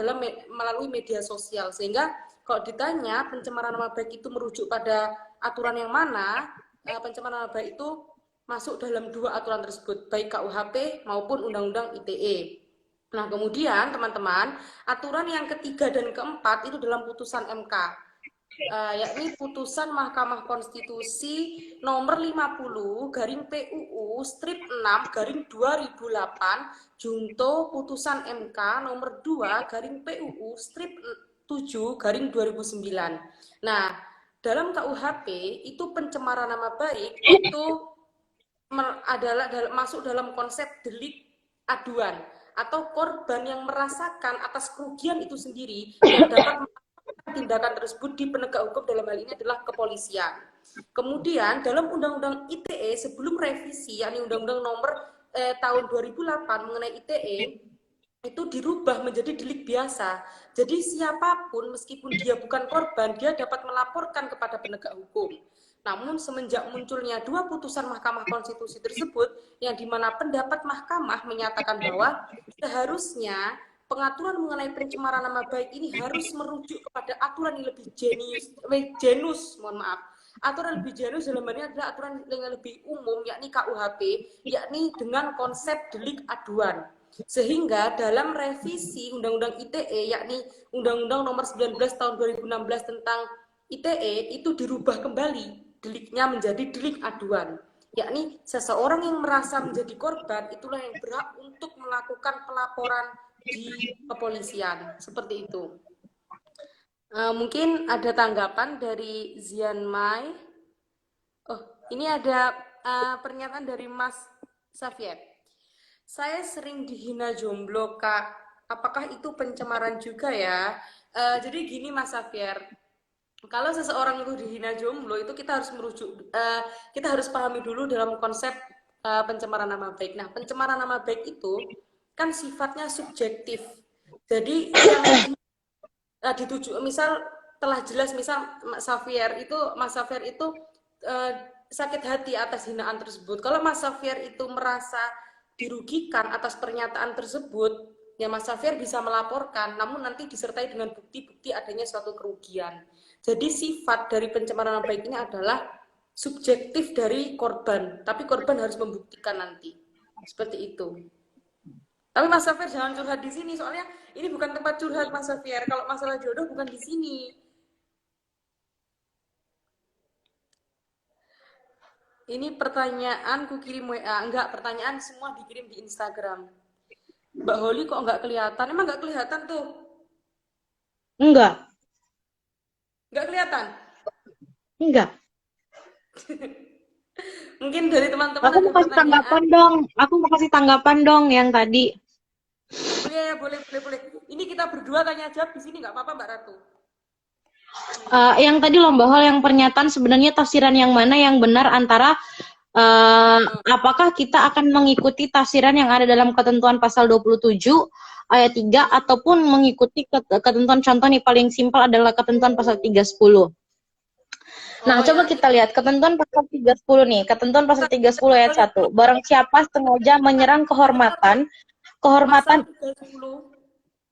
melalui media sosial, sehingga kalau ditanya pencemaran nama baik itu merujuk pada aturan yang mana, pencemaran nama baik itu masuk dalam 2 aturan tersebut, baik KUHP maupun Undang-Undang ITE. Nah, kemudian teman-teman, aturan yang ketiga dan keempat itu dalam putusan MK, yakni putusan Mahkamah Konstitusi nomor 50 garing PUU strip 6 garing 2008 junto putusan MK nomor 2 garing PUU strip 7 garing 2009. Nah, dalam KUHP itu pencemaran nama baik itu adalah masuk dalam konsep delik aduan atau korban yang merasakan atas kerugian itu sendiri yang dapat tindakan tersebut di penegak hukum, dalam hal ini adalah kepolisian. Kemudian dalam Undang-Undang ITE sebelum revisi, yakni Undang-Undang nomor tahun 2008 mengenai ITE, itu dirubah menjadi delik biasa. Jadi siapapun meskipun dia bukan korban, dia dapat melaporkan kepada penegak hukum. Namun semenjak munculnya 2 putusan Mahkamah Konstitusi tersebut, yang dimana pendapat Mahkamah menyatakan bahwa seharusnya pengaturan mengenai pencemaran nama baik ini harus merujuk kepada aturan yang lebih genus, aturan lebih genus dalam hal ini adalah aturan yang lebih umum, yakni KUHP, yakni dengan konsep delik aduan. Sehingga dalam revisi Undang-Undang ITE, yakni Undang-Undang nomor 19 tahun 2016 tentang ITE, itu dirubah kembali deliknya menjadi delik aduan, yakni seseorang yang merasa menjadi korban itulah yang berhak untuk melakukan pelaporan di kepolisian, seperti itu. Mungkin ada tanggapan dari Zian Mai. Oh, ini ada pernyataan dari Mas Xavier. Saya sering dihina jomblo, Kak. Apakah itu pencemaran juga ya? Jadi gini Mas Xavier, kalau seseorang itu dihina jomblo itu kita harus merujuk, kita harus pahami dulu dalam konsep pencemaran nama baik. Nah, pencemaran nama baik itu kan sifatnya subjektif. Jadi yang dituju, misal telah jelas, misal Mas Xavier itu sakit hati atas hinaan tersebut. Kalau Mas Xavier itu merasa dirugikan atas pernyataan tersebut, ya Mas Xavier bisa melaporkan, namun nanti disertai dengan bukti-bukti adanya suatu kerugian. Jadi sifat dari pencemaran nama baik ini adalah subjektif dari korban, tapi korban harus membuktikan nanti. Seperti itu. Tapi Mas Xavier jangan curhat di sini, soalnya ini bukan tempat curhat Mas Xavier. Kalau masalah jodoh bukan di sini. Ini pertanyaan ku kirim WA, enggak, pertanyaan semua dikirim di Instagram. Mbak Holly kok enggak kelihatan? Emang enggak kelihatan tuh? Enggak. Enggak kelihatan? Enggak. Mungkin dari teman-teman Aku mau kasih tanggapan dong. Aku mau kasih tanggapan dong yang tadi. Iya, boleh, boleh, boleh. Ini kita berdua tanya jawab di sini, nggak apa-apa, Mbak Ratu? Yang tadi lomba hal yang pernyataan sebenarnya tafsiran yang mana yang benar antara apakah kita akan mengikuti tafsiran yang ada dalam ketentuan pasal 27 ayat 3 ataupun mengikuti ketentuan contoh nih paling simpel adalah ketentuan pasal 310. Nah, coba kita lihat ketentuan pasal 310 nih, ketentuan pasal 310 ayat 1. Barang siapa sengaja menyerang kehormatan Pasal 310.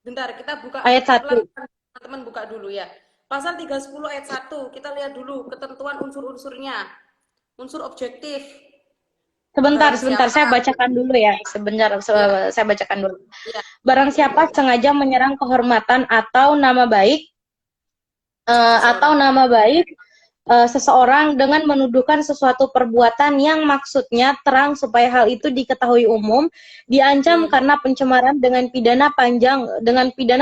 Bentar, kita buka ayat 1. Teman-teman buka dulu ya. Pasal 310 ayat 1. Kita lihat dulu ketentuan unsur-unsurnya. Unsur objektif. Sebentar, saya bacakan dulu ya. Saya bacakan dulu. Ya. Barang siapa sengaja menyerang kehormatan atau nama baik seseorang dengan menuduhkan sesuatu perbuatan yang maksudnya terang supaya hal itu diketahui umum, diancam karena pencemaran dengan pidana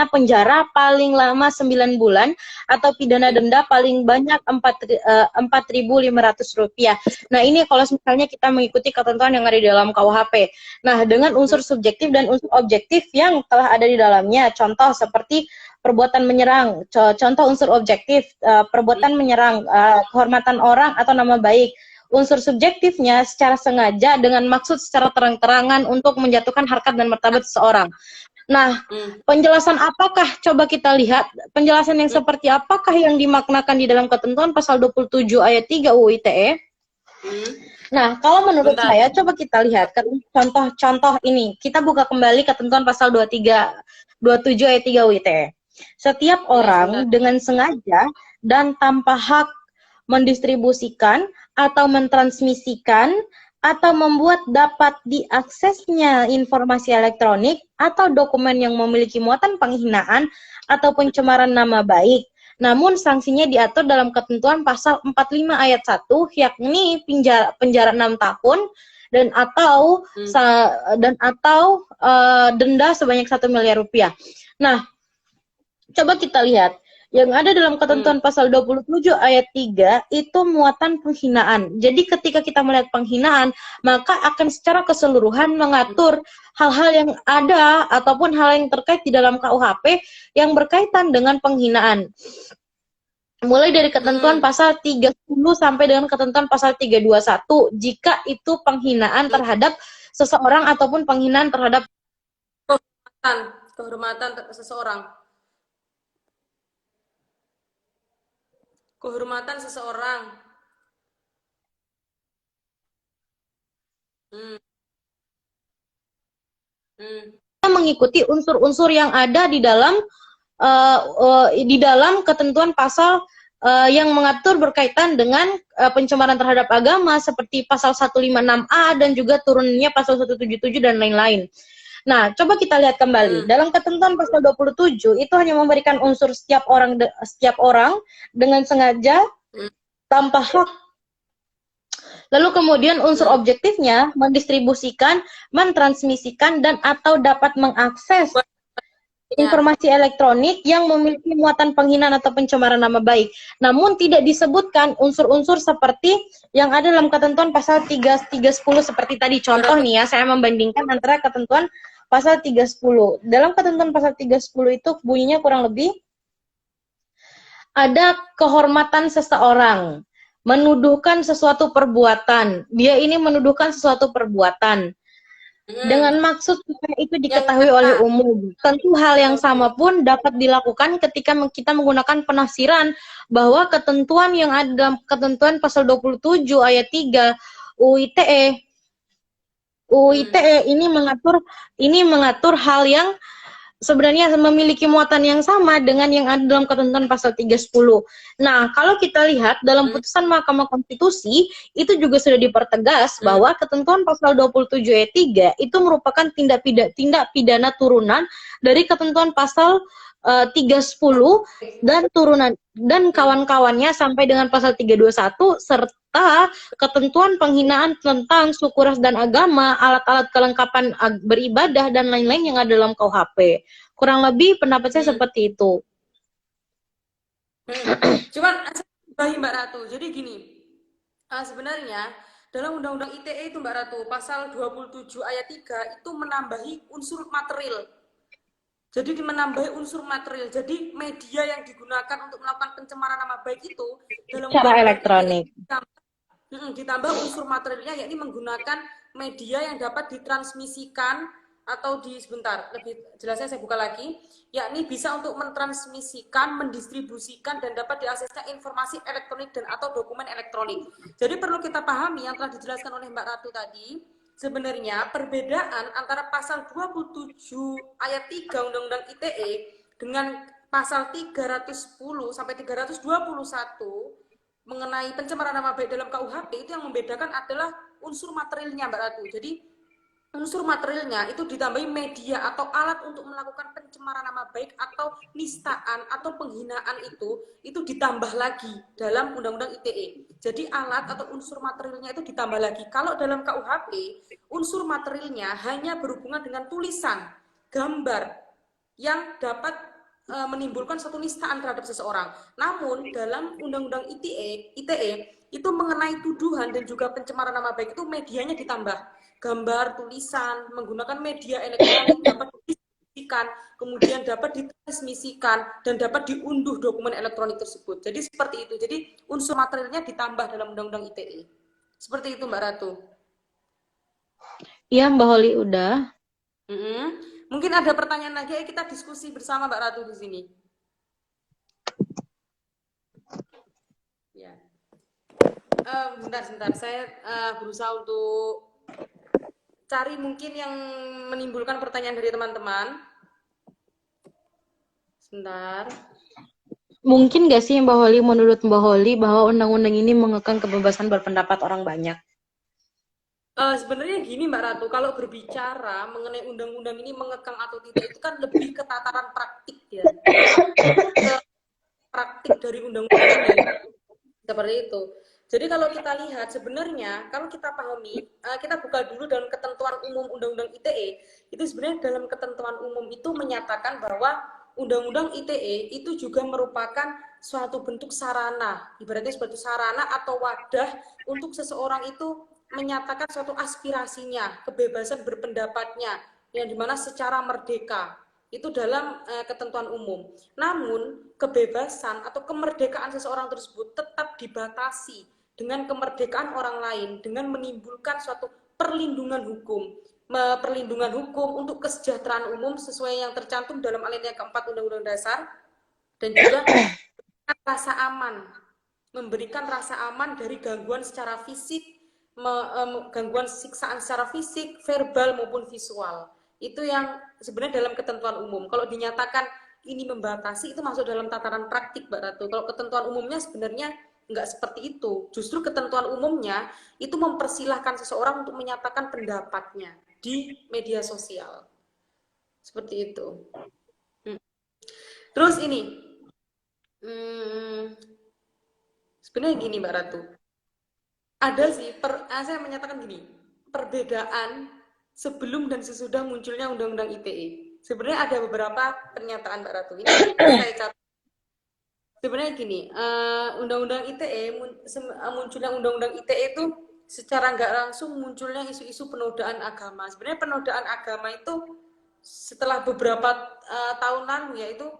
penjara paling lama 9 bulan atau pidana denda paling banyak Rp4.500. Nah, ini kalau misalnya kita mengikuti ketentuan yang ada di dalam KUHP. Nah, dengan unsur subjektif dan unsur objektif yang telah ada di dalamnya, contoh seperti perbuatan menyerang, contoh unsur objektif, perbuatan menyerang kehormatan orang atau nama baik. Unsur subjektifnya secara sengaja dengan maksud secara terang-terangan untuk menjatuhkan harkat dan martabat seseorang. Nah, penjelasan apakah, coba kita lihat, penjelasan yang seperti apakah yang dimaknakan di dalam ketentuan pasal 27 ayat 3 UU ITE? Nah, kalau menurut saya, coba kita lihat contoh-contoh ini. Kita buka kembali ketentuan pasal 27 ayat 3 UU ITE. Setiap orang dengan sengaja dan tanpa hak mendistribusikan atau mentransmisikan atau membuat dapat diaksesnya informasi elektronik atau dokumen yang memiliki muatan penghinaan atau pencemaran nama baik. Namun sanksinya diatur dalam ketentuan pasal 45 ayat 1 yakni penjara 6 tahun dan atau denda sebanyak 1 miliar rupiah. Nah, coba kita lihat, yang ada dalam ketentuan pasal 27 ayat 3 itu muatan penghinaan. Jadi ketika kita melihat penghinaan, maka akan secara keseluruhan mengatur hal-hal yang ada ataupun hal yang terkait di dalam KUHP yang berkaitan dengan penghinaan. Mulai dari ketentuan pasal 30 sampai dengan ketentuan pasal 321 jika itu penghinaan terhadap seseorang ataupun penghinaan terhadap kehormatan seseorang. Kehormatan seseorang. Kita mengikuti unsur-unsur yang ada di dalam ketentuan pasal yang mengatur berkaitan dengan pencemaran terhadap agama seperti pasal 156A dan juga turunnya pasal 177 dan lain-lain. Nah, coba kita lihat kembali. Dalam ketentuan pasal 27 itu hanya memberikan unsur setiap orang dengan sengaja tanpa hak. Lalu kemudian unsur objektifnya mendistribusikan, mentransmisikan dan atau dapat mengakses informasi elektronik yang memiliki muatan penghinaan atau pencemaran nama baik. Namun tidak disebutkan unsur-unsur seperti yang ada dalam ketentuan pasal 310 seperti tadi. Contoh nih ya, saya membandingkan antara ketentuan pasal 310. Dalam ketentuan pasal 310 itu bunyinya kurang lebih ada kehormatan seseorang, menuduhkan sesuatu perbuatan. Dia ini menuduhkan sesuatu perbuatan dengan maksud supaya itu diketahui oleh umum. Tentu hal yang sama pun dapat dilakukan ketika kita menggunakan penafsiran bahwa ketentuan yang ada dalam ketentuan pasal 27 ayat 3 UU ITE ini mengatur hal yang sebenarnya memiliki muatan yang sama dengan yang ada dalam ketentuan pasal 310. Nah, kalau kita lihat dalam putusan Mahkamah Konstitusi itu juga sudah dipertegas bahwa ketentuan pasal 27 ayat 3 itu merupakan tindak pidana turunan dari ketentuan pasal 310 dan turunan dan kawan-kawannya sampai dengan pasal 321 serta ketentuan penghinaan tentang suku ras dan agama, alat-alat kelengkapan beribadah dan lain-lain yang ada dalam KUHP. Kurang lebih pendapat saya seperti itu. Cuman Mbak Ratu, jadi gini, sebenarnya dalam Undang-Undang ITE itu Mbak Ratu, pasal 27 ayat 3 itu menambahi unsur material. Jadi menambah unsur material. Jadi media yang digunakan untuk melakukan pencemaran nama baik itu dalam Cara Undang-Undang ITE elektronik. ditambah unsur materialnya, yakni menggunakan media yang dapat ditransmisikan atau sebentar, lebih jelasnya saya buka lagi, yakni bisa untuk mentransmisikan, mendistribusikan, dan dapat diaksesnya informasi elektronik dan atau dokumen elektronik. Jadi perlu kita pahami yang telah dijelaskan oleh Mbak Ratu tadi, sebenarnya perbedaan antara pasal 27 ayat 3 Undang-Undang ITE dengan pasal 310 sampai 321 mengenai pencemaran nama baik dalam KUHP itu yang membedakan adalah unsur materialnya, Mbak Ratu. Jadi unsur materialnya itu ditambahi media atau alat untuk melakukan pencemaran nama baik atau nistaan atau penghinaan itu ditambah lagi dalam Undang-Undang ITE. Jadi alat atau unsur materialnya itu ditambah lagi. Kalau dalam KUHP, unsur materialnya hanya berhubungan dengan tulisan, gambar yang dapat menimbulkan suatu nistaan terhadap seseorang. Namun dalam Undang-Undang ITE itu mengenai tuduhan dan juga pencemaran nama baik itu medianya ditambah. Gambar, tulisan, menggunakan media elektronik dapat didistribusikan, kemudian dapat ditransmisikan, dan dapat diunduh dokumen elektronik tersebut. Jadi seperti itu. Jadi unsur materialnya ditambah dalam Undang-Undang ITE. Seperti itu, Mbak Ratu. Iya, Mbak Holi udah. Mungkin ada pertanyaan lagi, kita diskusi bersama Mbak Ratu di sini. Ya. Sebentar. Saya berusaha untuk cari mungkin yang menimbulkan pertanyaan dari teman-teman. Sebentar. Mungkin nggak sih Mbak Holi, menurut Mbak Holi, bahwa undang-undang ini mengekang kebebasan berpendapat orang banyak? Sebenarnya gini Mbak Ratu, kalau berbicara mengenai undang-undang ini mengekang atau tidak, itu kan lebih ke tataran praktik ya. Ke praktik dari undang-undang ini. Seperti itu. Jadi kalau kita lihat sebenarnya, kalau kita pahami, kita buka dulu dalam ketentuan umum Undang-Undang ITE, itu sebenarnya dalam ketentuan umum itu menyatakan bahwa Undang-Undang ITE itu juga merupakan suatu bentuk sarana, ibaratnya seperti sarana atau wadah untuk seseorang itu menyatakan suatu aspirasinya, kebebasan berpendapatnya, yang dimana secara merdeka, itu dalam ketentuan umum. Namun, kebebasan atau kemerdekaan seseorang tersebut tetap dibatasi dengan kemerdekaan orang lain, dengan menimbulkan suatu perlindungan hukum. Perlindungan hukum untuk kesejahteraan umum sesuai yang tercantum dalam alinea keempat Undang-Undang Dasar, dan juga rasa aman, memberikan rasa aman dari gangguan secara fisik, gangguan siksaan secara fisik, verbal maupun visual. Itu yang sebenarnya dalam ketentuan umum. Kalau dinyatakan ini membatasi, itu masuk dalam tataran praktik, Mbak Ratu. Kalau ketentuan umumnya sebenarnya nggak seperti itu. Justru ketentuan umumnya itu mempersilahkan seseorang untuk menyatakan pendapatnya di media sosial. Seperti itu. Terus ini, sebenarnya gini Mbak Ratu, ada sih, saya menyatakan gini, perbedaan sebelum dan sesudah munculnya Undang-Undang ITE. Sebenarnya ada beberapa pernyataan Mbak Ratu. Ini saya catat. Sebenarnya gini, Undang-Undang ITE, munculnya Undang-Undang ITE itu secara nggak langsung munculnya isu-isu penodaan agama. Sebenarnya penodaan agama itu setelah beberapa tahun lalu ya, itu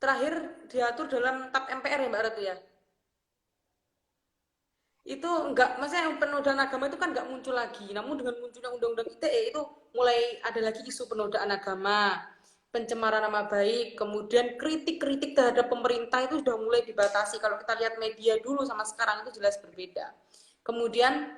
terakhir diatur dalam TAP MPR ya Mbak Ratu ya. Itu enggak, maksudnya yang penodaan agama itu kan enggak muncul lagi. Namun dengan munculnya Undang-Undang ITE itu mulai ada lagi isu penodaan agama, pencemaran nama baik, kemudian kritik-kritik terhadap pemerintah itu sudah mulai dibatasi. Kalau kita lihat media dulu sama sekarang itu jelas berbeda. Kemudian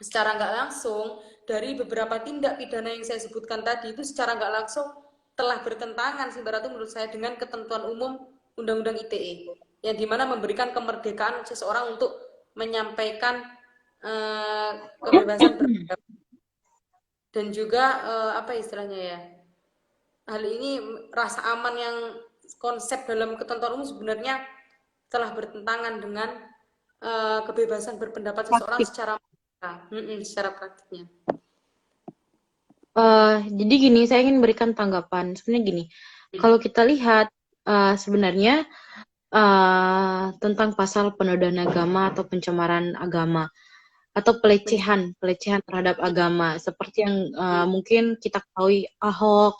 secara nggak langsung dari beberapa tindak pidana yang saya sebutkan tadi itu secara nggak langsung telah bertentangan sih berarti menurut saya dengan ketentuan umum Undang-Undang ITE yang dimana memberikan kemerdekaan seseorang untuk menyampaikan kebebasan berpendapat dan juga apa istilahnya ya, hal ini rasa aman yang konsep dalam ketentuan umum sebenarnya telah bertentangan dengan kebebasan berpendapat seseorang secara praktiknya. Jadi gini, saya ingin berikan tanggapan. Sebenarnya gini, kalau kita lihat sebenarnya tentang pasal penodaan agama atau pencemaran agama atau pelecehan terhadap agama, seperti yang mungkin kita ketahui Ahok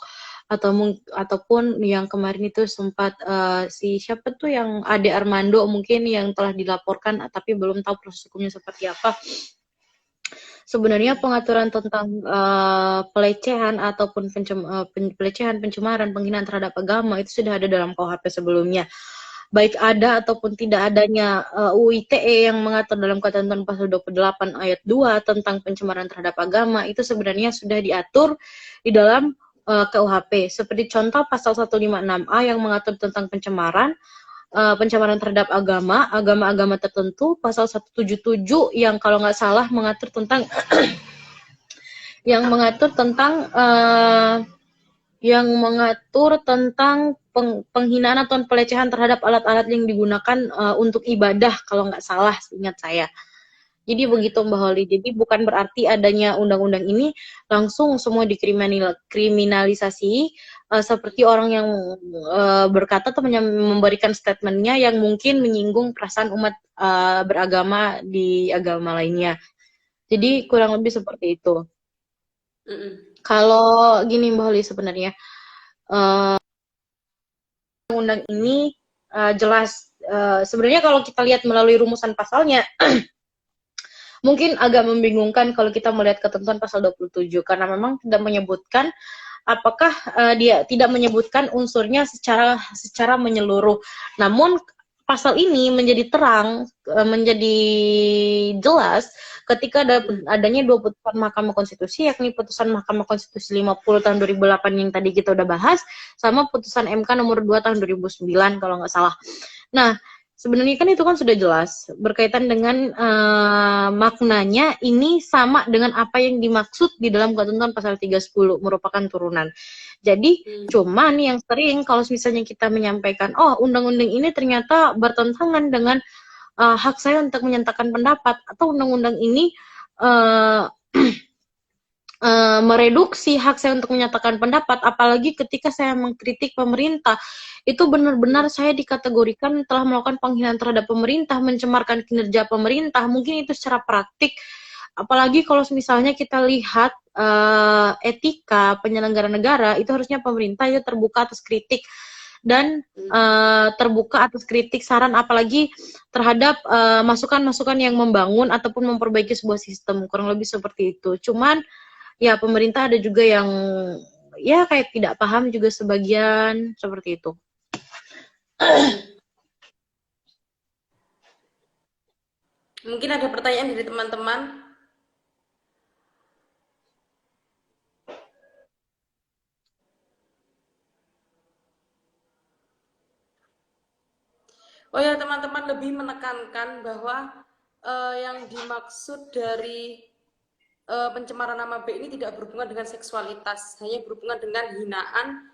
ataupun yang kemarin itu sempat si siapa tuh yang Ade Armando mungkin yang telah dilaporkan tapi belum tahu proses hukumnya seperti apa. Sebenarnya pengaturan tentang pelecehan ataupun pelecehan, pencemaran, penghinaan terhadap agama itu sudah ada dalam KUHP sebelumnya. Baik ada ataupun tidak adanya UU ITE yang mengatur dalam ketentuan pasal 28 ayat 2 tentang pencemaran terhadap agama itu sebenarnya sudah diatur di dalam KUHP. Seperti contoh pasal 156A yang mengatur tentang pencemaran terhadap agama-agama tertentu, pasal 177 yang kalau nggak salah mengatur tentang yang mengatur tentang penghinaan atau pelecehan terhadap alat-alat yang digunakan untuk ibadah kalau nggak salah, ingat saya. Jadi begitu Mbak Holly. Jadi bukan berarti adanya undang-undang ini langsung semua dikriminalisasi seperti orang yang berkata atau memberikan statementnya yang mungkin menyinggung perasaan umat beragama di agama lainnya. Jadi kurang lebih seperti itu. Kalau gini Mbak Holly sebenarnya undang ini jelas sebenarnya kalau kita lihat melalui rumusan pasalnya mungkin agak membingungkan kalau kita melihat ketentuan pasal 27 karena memang tidak menyebutkan apakah dia tidak menyebutkan unsurnya secara menyeluruh. Namun pasal ini menjadi terang, menjadi jelas ketika adanya dua putusan Mahkamah Konstitusi, yakni putusan Mahkamah Konstitusi 50 tahun 2008 yang tadi kita udah bahas, sama putusan MK nomor 2 tahun 2009 kalau nggak salah. Nah, sebenarnya kan itu kan sudah jelas berkaitan dengan maknanya ini sama dengan apa yang dimaksud di dalam ketentuan pasal 310 merupakan turunan. Jadi cuman yang sering kalau misalnya kita menyampaikan undang-undang ini ternyata bertentangan dengan hak saya untuk menyatakan pendapat atau undang-undang ini mereduksi hak saya untuk menyatakan pendapat, apalagi ketika saya mengkritik pemerintah, itu benar-benar saya dikategorikan telah melakukan penghinaan terhadap pemerintah, mencemarkan kinerja pemerintah, mungkin itu secara praktik, apalagi kalau misalnya kita lihat etika penyelenggara negara, itu harusnya pemerintah itu terbuka atas kritik, dan terbuka atas kritik, saran, apalagi terhadap masukan-masukan yang membangun ataupun memperbaiki sebuah sistem, kurang lebih seperti itu. Cuman ya pemerintah ada juga yang ya kayak tidak paham juga sebagian seperti itu. Mungkin ada pertanyaan dari teman-teman. Oh ya, teman-teman lebih menekankan bahwa yang dimaksud dari pencemaran nama baik ini tidak berhubungan dengan seksualitas, hanya berhubungan dengan hinaan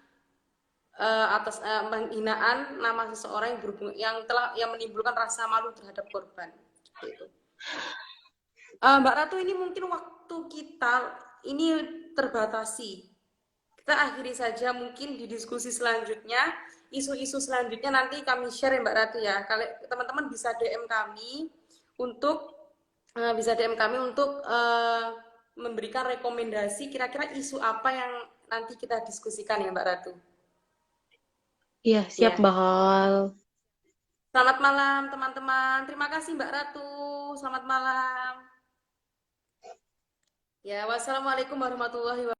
atas penghinaan nama seseorang yang yang menimbulkan rasa malu terhadap korban. Gitu. Mbak Ratu, ini mungkin waktu kita ini terbatasi. Kita akhiri saja mungkin di diskusi selanjutnya, isu-isu selanjutnya nanti kami share ya Mbak Ratu ya. Kalau teman-teman bisa DM kami untuk memberikan rekomendasi kira-kira isu apa yang nanti kita diskusikan ya Mbak Ratu. Iya, siap Mbak Hol. Selamat malam teman-teman. Terima kasih Mbak Ratu. Selamat malam. Ya, wassalamualaikum warahmatullahi wabarakatuh.